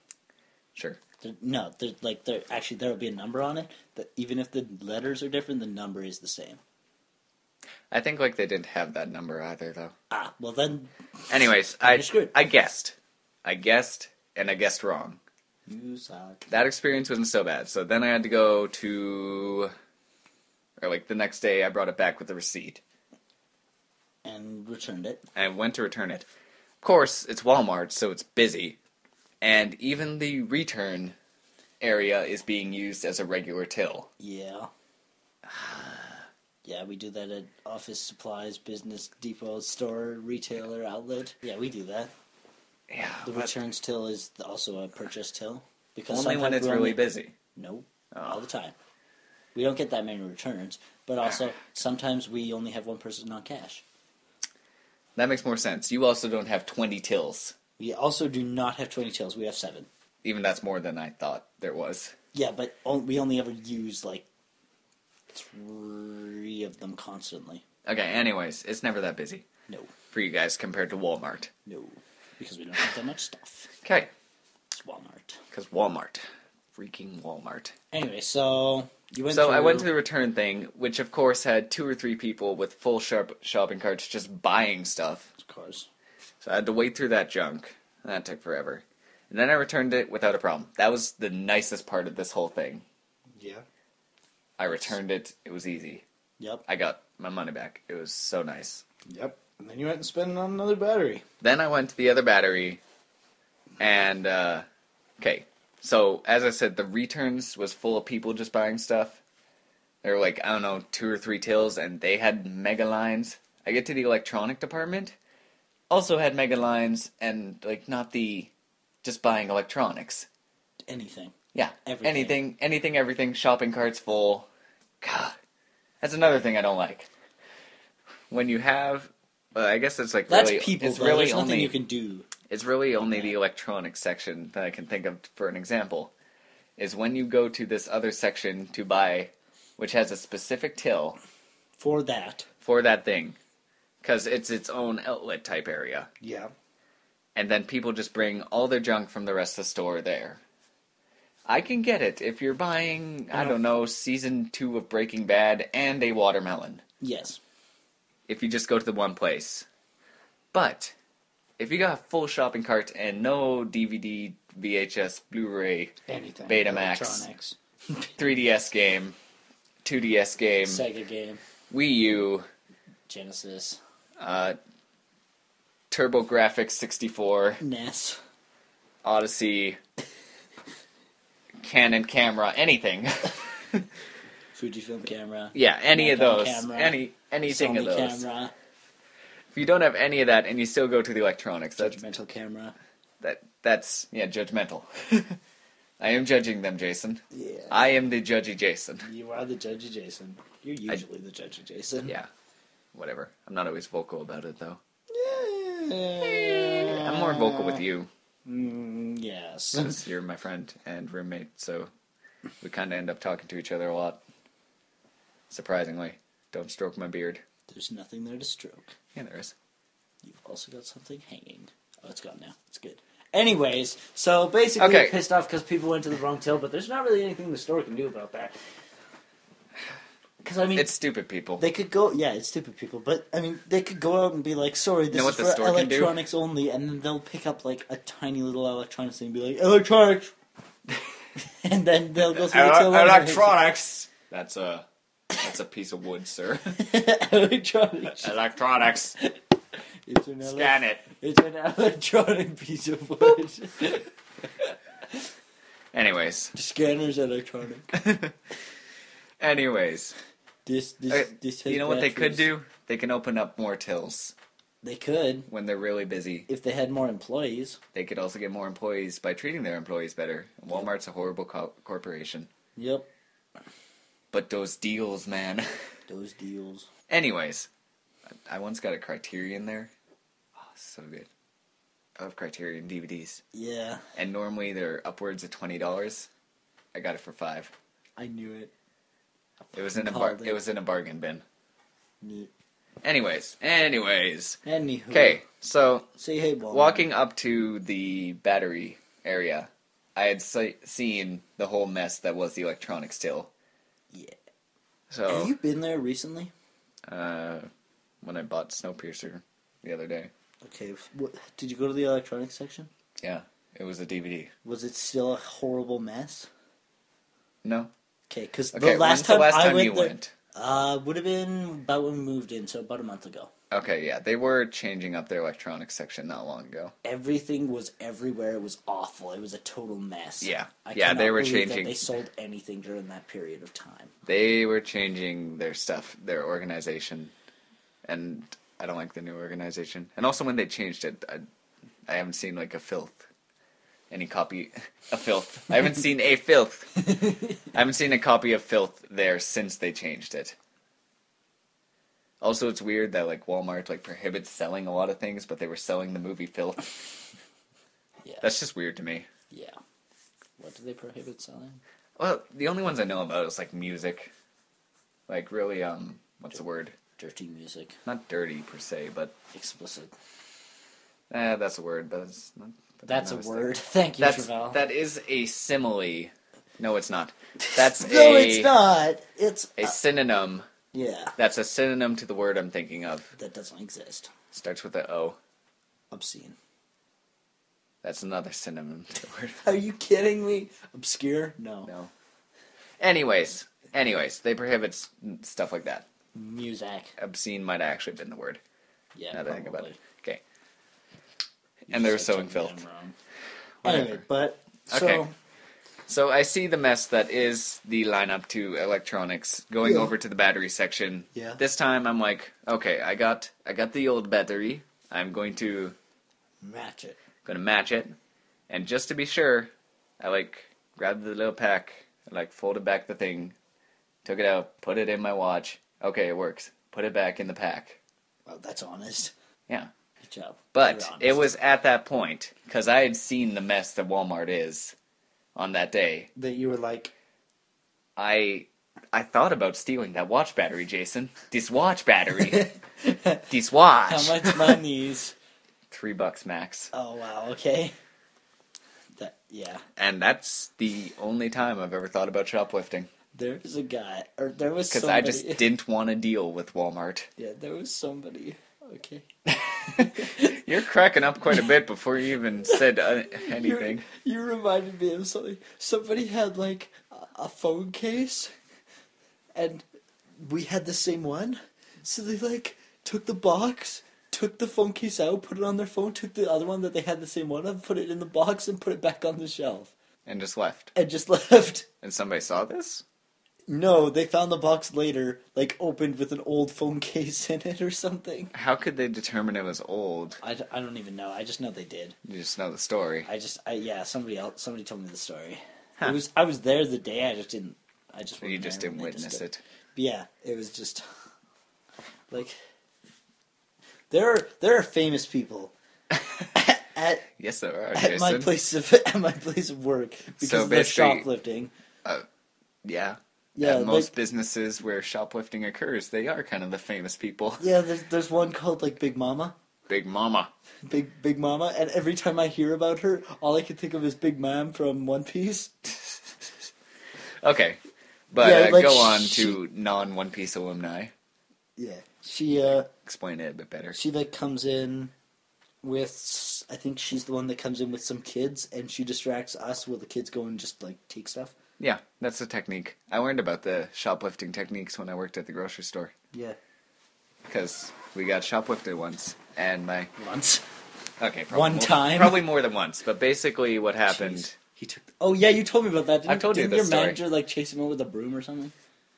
Sure. There will be a number on it. That even if the letters are different, the number is the same. I think like they didn't have that number either though. Ah, well then. Anyways, You're screwed. I guessed, and I guessed wrong. You suck. That experience wasn't so bad. So then I had to go the next day I brought it back with the receipt. And returned it. I went to return it. Of course, it's Walmart, so it's busy. And even the return area is being used as a regular till. Yeah. Yeah, we do that at office supplies, business depot, store, retailer, outlet. Yeah, we do that. Yeah, The returns till is also a purchase till. Because only when sometimes it's we're really busy. No, Oh. all the time. We don't get that many returns, but also sometimes we only have one person on cash. That makes more sense. You also don't have 20 tills. We also do not have 20 tills. We have 7. Even that's more than I thought there was. Yeah, but we only ever use like 3 of them constantly. Okay, anyways, it's never that busy No, for you guys compared to Walmart. no, because we don't have that much stuff. Okay, It's Walmart. because Walmart. Freaking Walmart. Anyway, so you went. So I went to the return thing, which of course had 2 or 3 people with full shopping carts just buying stuff. Of course. So I had to wade through that junk. And that took forever. And then I returned it without a problem. That was the nicest part of this whole thing. Yeah. I returned it. It was easy. Yep. I got my money back. It was so nice. Yep. And then you went and spent it on another battery. Then I went to the other battery. And, okay. So, as I said, the returns was full of people just buying stuff. There were like, I don't know, 2 or 3 tills, and they had mega lines. I get to the electronic department, also had mega lines, and like not the just buying electronics. Anything. Yeah, Everything. anything, everything. Shopping carts full. God, that's another thing I don't like. When you have, I guess it's like That's really, people. it's Though. really There's only nothing you can do. it's really only the electronics section that I can think of for an example. Is when you go to this other section to buy, which has a specific till For that. for that thing, because it's its own outlet type area. Yeah. And then people just bring all their junk from the rest of the store there. I can get it if you're buying, I don't know, season 2 of Breaking Bad and a watermelon. Yes. if you just go to the one place. But if you got a full shopping cart and no DVD, VHS, Blu-ray, Anything. Betamax, Electronics. 3DS game, 2DS game, Sega game. Wii U, Genesis. TurboGrafx 64, NES. Odyssey, Canon camera, anything. Fujifilm camera. Yeah, any of Nikon those. camera, Anything Sony of those. camera. If you don't have any of that and you still go to the electronics, Judgmental camera. that's judgmental. I am judging them, Jason. Yeah. I am the judgy Jason. You are the judgy Jason. You're usually the judgy Jason. Yeah. Whatever. I'm not always vocal about it, though. Yeah. I'm more vocal with you, Yes. since you're my friend and roommate, so we kind of end up talking to each other a lot. Surprisingly. Don't stroke my beard. There's nothing there to stroke. Yeah, there is. You've also got something hanging. Oh, it's gone now. It's good. Anyways, so basically Okay. you're pissed off because people went to the wrong till, but there's not really anything the store can do about that. Because, I mean, It's stupid people. they could go, yeah, it's stupid people, but, I mean, they could go out and be like, sorry, this know is what the for store can do? electronics only, and then they'll pick up, like, a tiny little electronics thing and be like, electronics! And then they'll go through the till. Electronics! That's a piece of wood, sir. Electronics. Electronics. It's an Scan it. It's an electronic piece of wood. Anyways. The scanner's electronic. Anyways. This has You know what they could batteries. do? They can open up more tills They could, when they're really busy. if they had more employees. They could also get more employees by treating their employees better. Walmart's a horrible corporation. Yep. But those deals, man. Those deals. Anyways. I once got a Criterion there. Oh, so good. I love Criterion DVDs. Yeah, And normally they're upwards of $20. I got it for $5. I knew it. It was in a Called it. it was in a bargain bin. Neat. Anyways. Anywho. Okay, so Say hey, Walmart. walking up to the battery area, I had seen the whole mess that was the electronics till. Yeah. So Have you been there recently? when I bought Snowpiercer the other day, Okay. Did you go to the electronics section? yeah, it was a DVD. Was it still a horrible mess? No. Okay, because Okay, the last when's time, the last I time went you there, went? would have been about when we moved in, so about a month ago. Okay, yeah, they were changing up their electronics section not long ago. Everything was everywhere. It was awful. It was a total mess. Yeah. I Yeah, cannot they were believe that changing. they sold anything during that period of time. They were changing their stuff, their organization, and I don't like the new organization. And also when they changed it, I haven't seen like a filth. Any copy of filth. I haven't seen a filth. I haven't seen a copy of filth there since they changed it. Also, it's weird that like Walmart like prohibits selling a lot of things, but they were selling the movie Filth. Yeah. That's just weird to me. Yeah. What do they prohibit selling? Well, the only ones I know about is like music. Like really, what's the word? Dirty music. Not dirty per se, but Explicit. that's a word, but it's not. but That's a no, it's word. Thank you, Travell. that is a simile. No, it's not. That's No, it's not. It's a synonym. yeah. That's a synonym to the word I'm thinking of. That doesn't exist. Starts with a O. Obscene. That's another synonym to the word. Are you kidding me? Obscure? No. No. Anyways, they prohibit stuff like that. Music. Obscene might have actually been the word. Yeah. Now that I think about probably. it. Okay. You And they were said sewing something filth. wrong. Whatever. Anyway, but so Okay. So I see the mess that is the lineup to electronics going Yeah. over to the battery section. Yeah. This time I'm like, okay, I got the old battery. I'm going to match it. match it, and just to be sure, I like grabbed the little pack, I like folded back the thing, took it out, put it in my watch. Okay, it works. Put it back in the pack. Well, that's honest. Yeah. Good job. But You're honest. it was at that point, because I had seen the mess that Walmart is on that day. that you were like, I thought about stealing that watch battery, Jason. This watch battery. This watch. how much money's? $3 max. Oh wow. Okay. That yeah. And that's the only time I've ever thought about shoplifting. There was a guy, or there was Because somebody. I just didn't want to deal with Walmart. Yeah, there was somebody. Okay. You're cracking up quite a bit before you even said anything. You reminded me of something. Somebody had like a phone case, and we had the same one. So they like took the box, took the phone case out, put it on their phone, took the other one that they had the same one of, put it in the box, and put it back on the shelf. And just left. And just left. And somebody saw this? No, they found the box later, like opened with an old phone case in it or something. How could they determine it was old? I don't even know. I just know they did. You just know the story. Somebody told me the story. Huh. I was there the day. I just didn't. You just didn't witness it. But yeah, it was just like there are famous people at Yes, there are, at Jason. my place of work because So of the basically- shoplifting. Yeah. Yeah, At most like- businesses where shoplifting occurs, they are kind of the famous people. Yeah, there's one called like Big Mama. Big Mama. Big Mama, and every time I hear about her, all I can think of is Big Mom from One Piece. Okay. But Yeah, like go on to non-One Piece alumni. Yeah, she Explain it a bit better. She like comes in with, I think she's the one that comes in with some kids, and she distracts us while the kids go and just like take stuff. Yeah, that's the technique. I learned about the shoplifting techniques when I worked at the grocery store. Yeah, Because we got shoplifted once, and once. Okay, probably One more, time? Probably more than once, but basically what happened... Jeez. He took. Oh yeah, you told me about that. I've told you didn't this your story. manager like chase him out with a broom or something?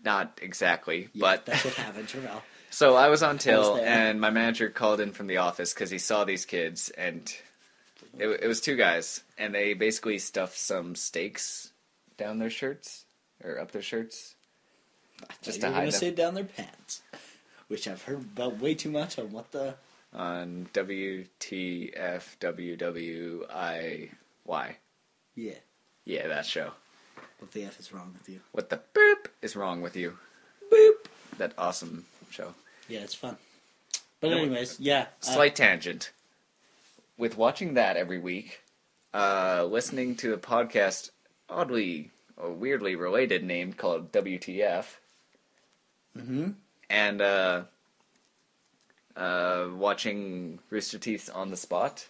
Not exactly, Yeah, but... that's what happened, Travell. So I was on till, there. and my manager called in from the office because he saw these kids, and it was two guys, and they basically stuffed some steaks down their shirts, or up their shirts, just to You're hide gonna them. say down their pants, which I've heard about way too much on what the. On WTFWWIY. Yeah, Yeah, that show. what the F is wrong with you? What the boop is wrong with you? Boop. That awesome show. Yeah, it's fun. But No, anyways, yeah. Slight tangent. With watching that every week, listening to a podcast oddly or weirdly related named called WTF, and watching Rooster Teeth's On the Spot,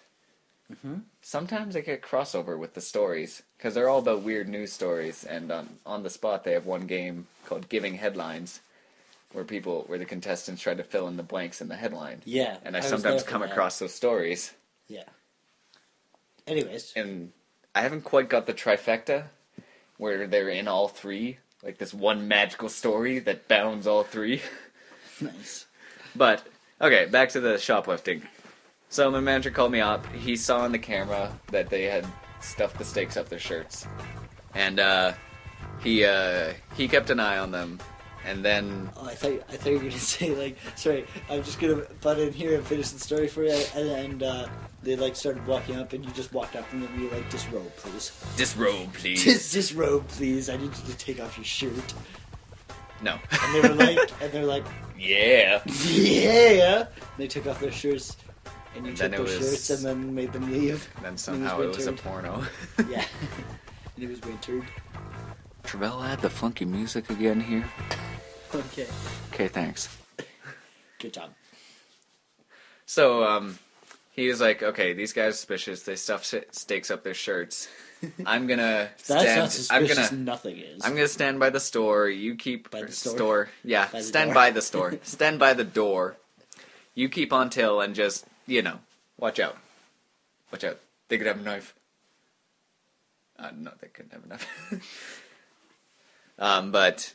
sometimes I get crossover with the stories because they're all about weird news stories. And on the Spot, they have one game called Giving Headlines, where the contestants try to fill in the blanks in the headline. Yeah, And I was sometimes there for come that. across those stories. Yeah. Anyways, And I haven't quite got the trifecta where they're in all three, like this one magical story that bounds all three. nice. But, okay, back to the shoplifting. So my manager called me up. He saw on the camera that they had stuffed the steaks up their shirts. And he kept an eye on them. And then... Oh, I thought you were gonna say like, sorry, I'm just gonna butt in here and finish the story for you. And they like started walking up, and you just walked up and then you like, disrobe, please. Disrobe, please. Disrobe, please. I need you to take off your shirt. No. And they were like, Yeah. yeah. They took off their shirts, and you And took then it their was- shirts, and then made them leave. Then somehow it was a wintered. porno. Yeah. And it was wintered. Travell, add the funky music again here. Okay. Okay, thanks. Good job. So, he was like, okay, these guys are suspicious. They stuff steaks up their shirts. I'm gonna That's stand. not suspicious. Nothing is. I'm gonna stand by the store. You keep By the store? Yeah, By the stand door. by the store. Stand by the door. You keep on till and just watch out. Watch out. They could have a knife. No, they couldn't have a knife. But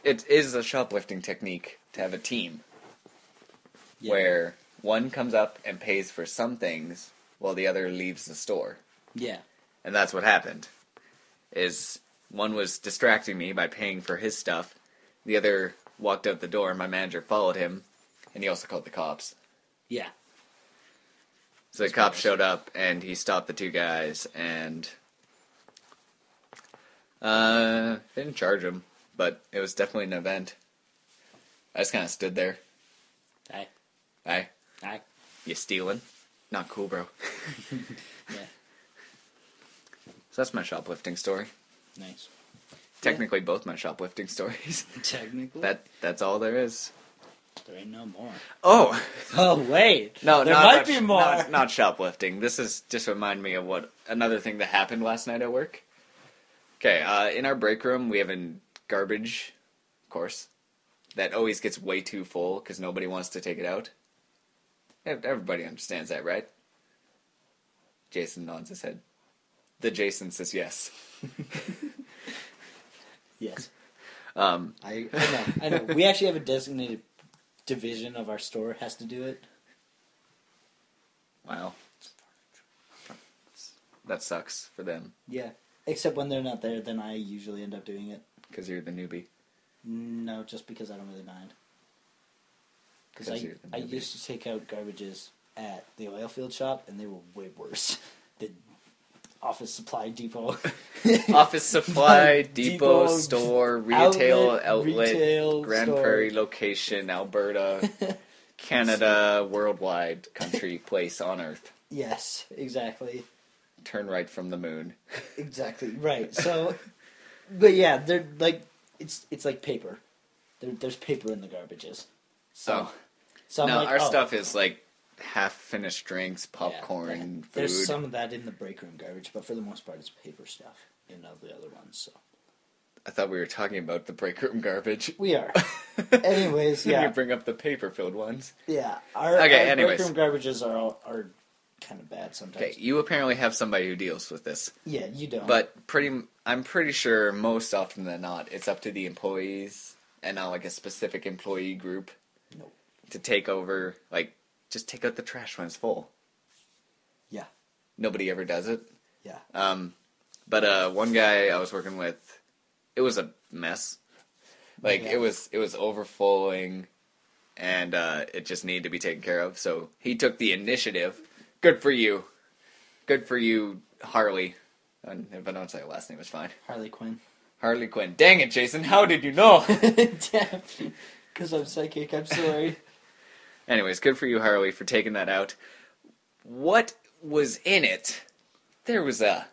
it is a shoplifting technique to have a team Yeah. where one comes up and pays for some things while the other leaves the store. Yeah. And that's what happened. Is one was distracting me by paying for his stuff. The other walked out the door. My manager followed him, and he also called the cops. Yeah. So the cops showed up, and he stopped the two guys, and they didn't charge him, but it was definitely an event. I just kind of stood there. Aye. Hey, Aye. you stealing? Not cool, bro. Yeah. So that's my shoplifting story. Nice. Technically, both my shoplifting stories. Technically. That's all there is. There ain't no more. Oh! Oh, wait. No, there not, might not, be more. Not shoplifting. This is just remind me of another thing that happened last night at work. Okay, in our break room, we have a garbage, of course, that always gets way too full because nobody wants to take it out. Everybody understands that, right? Jason nods his head. The Jason says yes. Yes. I know. We actually have a designated division of our store has to do it. Wow. That sucks for them. Yeah. Except when they're not there, then I usually end up doing it. Because you're the newbie. No, just because I don't really mind. Because I used to take out garbages at the oil field shop, and they were way worse than Office Supply Depot. Office Supply Depot, Depot, store, retail outlet, retail Grand store. Prairie location, Alberta, Canada, worldwide country, place on Earth. Yes, exactly. Turn right from the moon. Exactly, right. So, but yeah, they're like, it's like paper. There's paper in the garbages. So, so I'm no, like, our stuff is like half-finished drinks, yeah, popcorn, food. There's some of that in the break room garbage, but for the most part, it's paper stuff in all the other ones. So I thought we were talking about the break room garbage. we are. Anyways, yeah, You bring up the paper-filled ones. yeah. Our anyways. break room garbages are kind of bad sometimes. Okay, you apparently have somebody who deals with this. Yeah, you don't. But I'm pretty sure most often than not, it's up to the employees and not like a specific employee group Nope. to take over. Like, just take out the trash when it's full. Yeah. Nobody ever does it. Yeah. But one guy I was working with, it was a mess. Like, Yeah. it was overflowing, and it just needed to be taken care of. So he took the initiative. Good for you. Good for you, Harley. And if I don't say her last name, it's fine. Harley Quinn. Harley Quinn. Dang it, Jason. How did you know? Because I'm psychic. I'm sorry. Anyways, good for you, Harley, for taking that out. What was in it? There was a...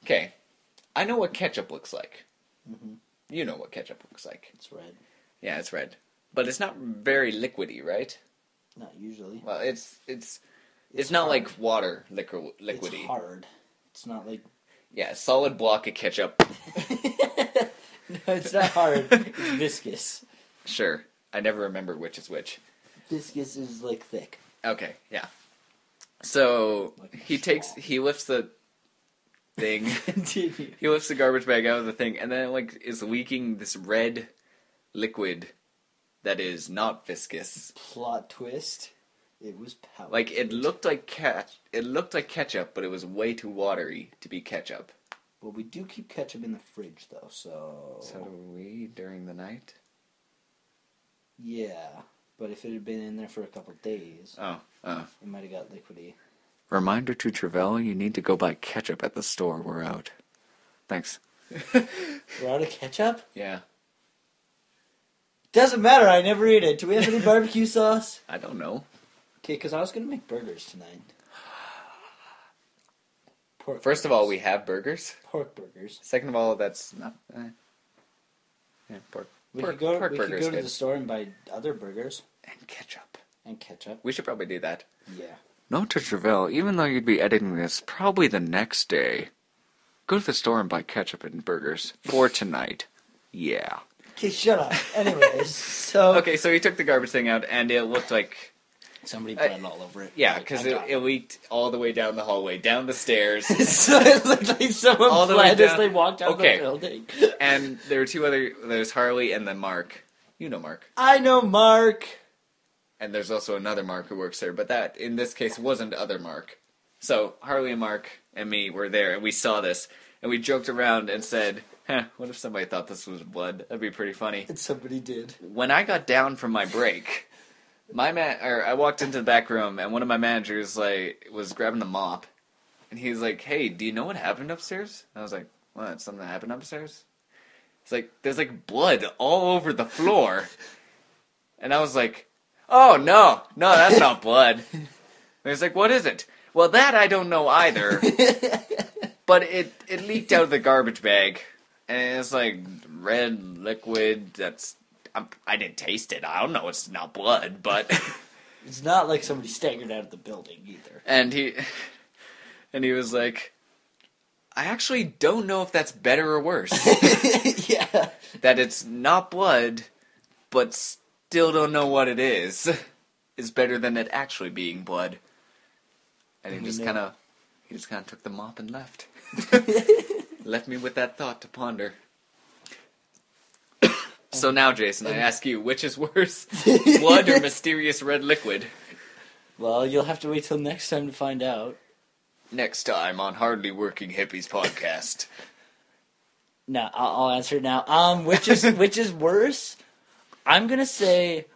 Okay. I know what ketchup looks like. Mm-hmm. You know what ketchup looks like. It's red. Yeah, it's red. But it's not very liquidy, right? Not usually. Well, it's not hard. like water liquidy. It's hard. It's not like... Yeah, a solid block of ketchup. No, it's not hard. It's viscous. Sure. I never remember which is which. Viscous is like thick. Okay, yeah. So Like a he lifts the thing. Continue. He lifts the garbage bag out of the thing, and then it like is leaking this red liquid that is not viscous. Plot twist. It was powder. Like it looked like ketchup, but it was way too watery to be ketchup. Well, we do keep ketchup in the fridge, though, so... So do we during the night? Yeah, but if it had been in there for a couple days, Oh. it might have got liquidy. Reminder to Travell, you need to go buy ketchup at the store. We're out. Thanks. We're out of ketchup? Yeah. Doesn't matter, I never eat it. Do we have any barbecue sauce? I don't know. Okay, because I was going to make burgers tonight. Pork First of all, burgers. we have burgers. Pork burgers. Second of all, that's not... Yeah, pork. We pork, could go, pork we could burgers go to good. the store and buy other burgers. And ketchup. And ketchup. We should probably do that. Yeah. Note to Travell, even though you'd be editing this probably the next day, go to the store and buy ketchup and burgers for tonight. Yeah. Okay, shut up. Anyways, so... Okay, so he took the garbage thing out, and it looked like... Somebody bled all over it. Yeah, Like, because I got it leaked all the way down the hallway, down the stairs, So it looked like someone All the way bled as down- they walked out Okay. the building. and there were two other... There's Harley and then Mark. You know Mark. I know Mark. And there's also another Mark who works there, but that, in this case, wasn't other Mark. So, Harley and Mark and me were there, and we saw this, and we joked around and said, what if somebody thought this was blood? That'd be pretty funny. And somebody did. When I got down from my break, I walked into the back room, and one of my managers, was grabbing the mop, and he's like, hey, do you know what happened upstairs? And I was like, what, something happened upstairs? It's like, there's blood all over the floor. And I was like, oh, no, that's not blood. And he's like, what is it? Well, that I don't know either. But it leaked out of the garbage bag. And it's like red liquid that's... I didn't taste it. I don't know. It's not blood, but... It's not like somebody staggered out of the building, either. And he was like, I actually don't know if that's better or worse. Yeah. That it's not blood, but still don't know what it is better than it actually being blood. And he just kind of took the mop and left. Left me with that thought to ponder. So now, Jason, I ask you, which is worse, blood or mysterious red liquid? Well, you'll have to wait till next time to find out. Next time on Hardly Working Hippies podcast. No, I'll answer it now. Which is worse? I'm gonna say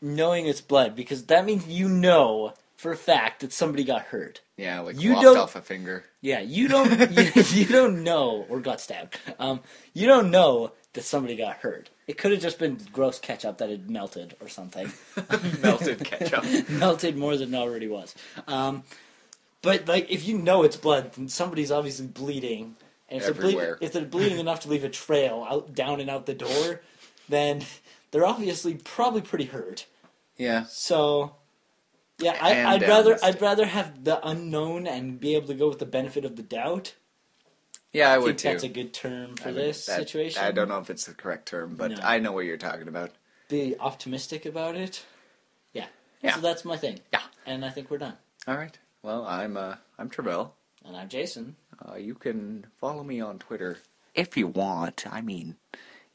knowing it's blood, because that means you know for a fact that somebody got hurt. Yeah, like You lopped don't- off a finger. Yeah, you don't know, or got stabbed. You don't know that somebody got hurt. It could have just been gross ketchup that had melted or something. Melted ketchup. Melted more than it already was. But like, if you know it's blood, then somebody's obviously bleeding. And if Everywhere. if they're bleeding enough to leave a trail out, down and out the door, then they're obviously probably pretty hurt. Yeah. So, yeah, And I'd down the I'd rather have the unknown and be able to go with the benefit of the doubt. Yeah, I I would think too. that's a good term for I would- this that- situation. I don't know if it's the correct term, but No. I know what you're talking about. Be optimistic about it. Yeah. Yeah. So that's my thing. Yeah. And I think we're done. All right. Well, I'm Travell. And I'm Jason. You can follow me on Twitter if you want. I mean,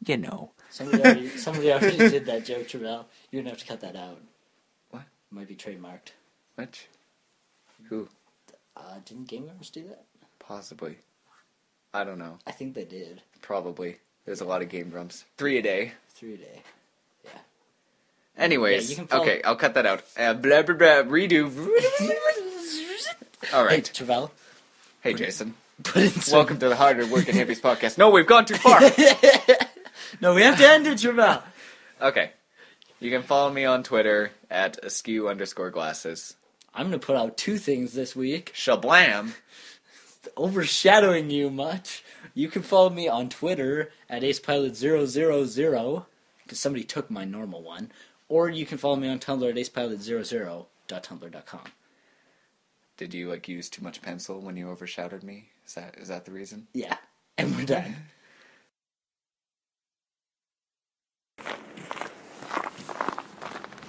you know. Somebody already did that joke, Travell. You're gonna have to cut that out. What? It might be trademarked. Which? Who? Didn't Game Grumps do that? Possibly. I don't know. I think they did. Probably. There's a lot of Game Grumps. 3 a day. 3 a day. Yeah. Anyways, Yeah, you can follow- okay, I'll cut that out. Blah, blah, blah, redo. All Hey, right. Travell. Hey, Jason. Put in some... Welcome to the Harder Working Hippies podcast. No, we've gone too far. No, we have to end it, Travell. Okay. You can follow me on Twitter at askew_glasses. I'm gonna put out 2 things this week. Shablam. Overshadowing you much. You can follow me on Twitter at AcePilot000, because somebody took my normal one. Or you can follow me on Tumblr at AcePilot00.tumblr.com. Did you use too much pencil when you overshadowed me? Is that the reason? Yeah. And we're done.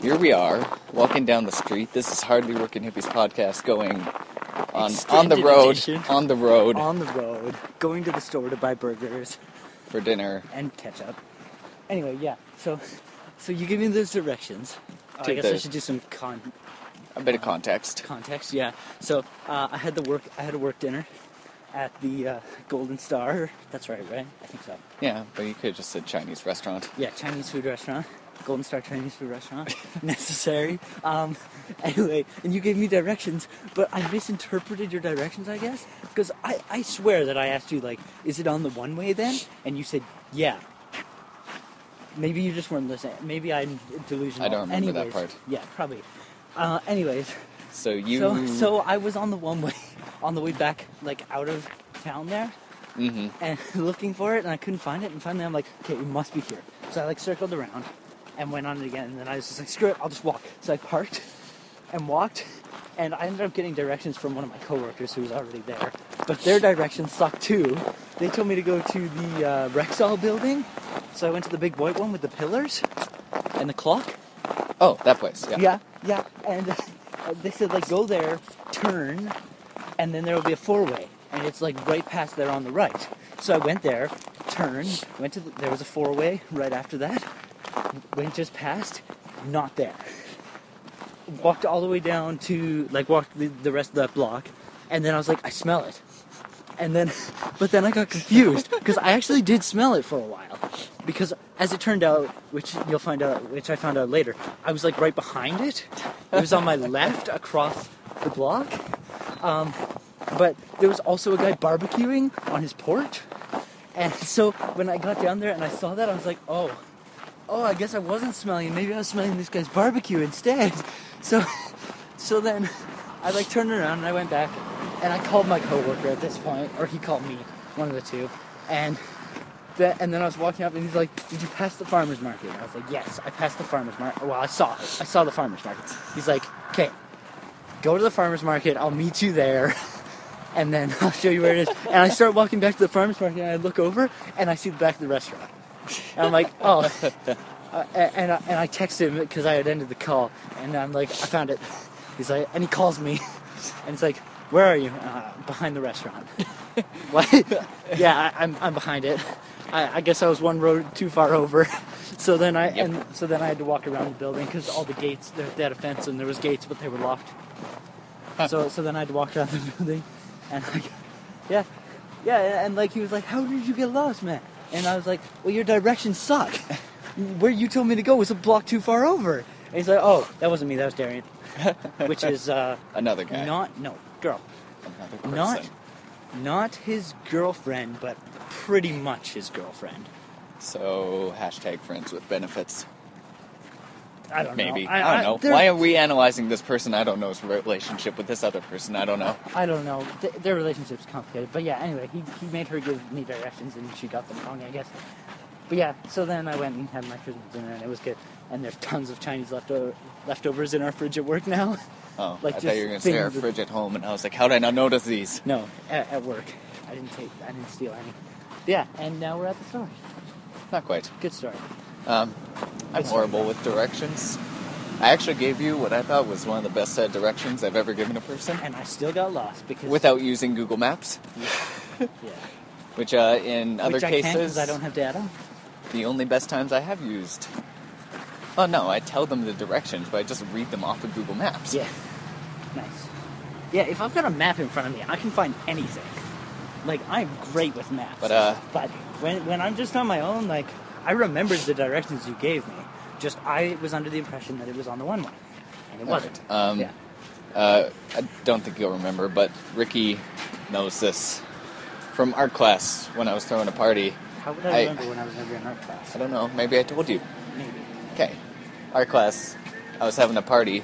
Here we are, walking down the street. This is Hardly Working Hippies podcast going on the Extended road, edition. on the road On the road, going to the store to buy burgers for dinner. and ketchup. Anyway, yeah. So you give me those directions. I Take guess I the- should do some A bit of context. context. Yeah. So I had a work dinner at the Golden Star. That's right? I think so. Yeah, but you could have just said Chinese restaurant. Yeah, Chinese food restaurant. Golden Star Chinese food restaurant. Necessary. Anyway, and you gave me directions, but I misinterpreted your directions, I guess. Because I swear that I asked you, is it on the one-way then? And you said, yeah. Maybe you just weren't listening. Maybe I'm delusional. I don't remember that Anyways, part. Yeah, probably. Anyways, So you... so I was on the one-way, on the way back, out of town there. Mm-hmm. And looking for it, and I couldn't find it, and finally I'm like, okay, it must be here. So I circled around and went on it again, and then I was just like, screw it, I'll just walk. So I parked and walked, and I ended up getting directions from one of my coworkers who was already there. But their directions sucked too. They told me to go to the Rexall building, so I went to the big white one with the pillars and the clock. Oh, that place, yeah. Yeah, and they said, go there, turn, and then there will be a 4-way. And it's right past there on the right. So I went there, turned, went to there was a 4-way right after that. Went just past, not there. Walked all the way down to walked the rest of that block, and then I was like, I smell it. And then, but then I got confused because I actually did smell it for a while. Because as it turned out, which I found out later, I was right behind it. It was on my left across the block. But there was also a guy barbecuing on his porch. And so when I got down there and I saw that, I was like, oh, I guess I wasn't smelling it. Maybe I was smelling this guy's barbecue instead. So then I turned around and I went back and I called my coworker at this point, or he called me, one of the two. And And then I was walking up, and he's like, "Did you pass the farmer's market?" I was like, "Yes, I passed the farmer's market. Well, I saw the farmer's market." He's like, "Okay, go to the farmer's market. I'll meet you there, and then I'll show you where it is." And I start walking back to the farmer's market, and I look over, and I see the back of the restaurant. And I'm like, "Oh." And I text him because I had ended the call, and I'm like, "I found it." He's like, and he calls me, and it's like, "Where are you?" "Behind the restaurant." What? Yeah, I'm behind it. I guess I was one road too far over, so then I had to walk around the building because all the gates they had a fence and there was gates but they were locked. So then I had to walk around the building, and and like he was like, "How did you get lost, man?" And I was like, "Well, your directions suck. Where you told me to go was a block too far over." And he's like, "Oh, that wasn't me. That was Darian," which is another guy. Girl. Another person. Not his girlfriend, but pretty much his girlfriend. So #friends with benefits. I don't know. Maybe. I don't know. Why are we analyzing this person? I don't know's relationship with this other person. I don't know. I don't know. Their relationship's complicated. But yeah, anyway, he made her give me directions and she got them wrong, I guess. But yeah, so then I went and had my Christmas dinner and it was good. And there's tons of Chinese leftovers in our fridge at work now. Oh, like I thought you were going to say our fridge at home, and I was like, how did I not notice these? No, at work. I didn't steal any. But yeah, and now we're at the store. Not quite. Good story. I'm horrible with directions. I actually gave you what I thought was one of the best set of directions I've ever given a person. And I still got lost because... Without using Google Maps. Yeah. Which in other cases... I can't because I don't have data. The only best times I have used... Oh no, I tell them the directions, but I just read them off of Google Maps. Yeah. Nice. Yeah, if I've got a map in front of me, I can find anything. Like, I'm great with maps. But when I'm just on my own, like, I remembered the directions you gave me. Just, I was under the impression that it was on the one. And it wasn't. Right. I don't think you'll remember, but Ricky knows this. From art class, when I was throwing a party. How would I remember when I was never in art class? I don't know. Maybe I told you. Maybe. Okay. Art class, I was having a party,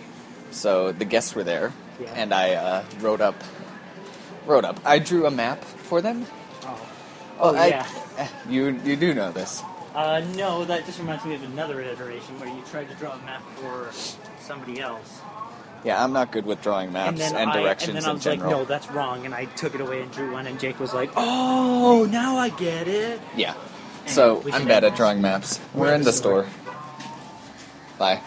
so the guests were there, and I wrote up. I drew a map for them. Yeah. You do know this. No, that just reminds me of another iteration where you tried to draw a map for somebody else. Yeah, I'm not good with drawing maps and directions in general. And then I was like, no, that's wrong, and I took it away and drew one, and Jake was like, oh, now I get it. Yeah. So, I'm bad at drawing maps. We're in the store. Bye.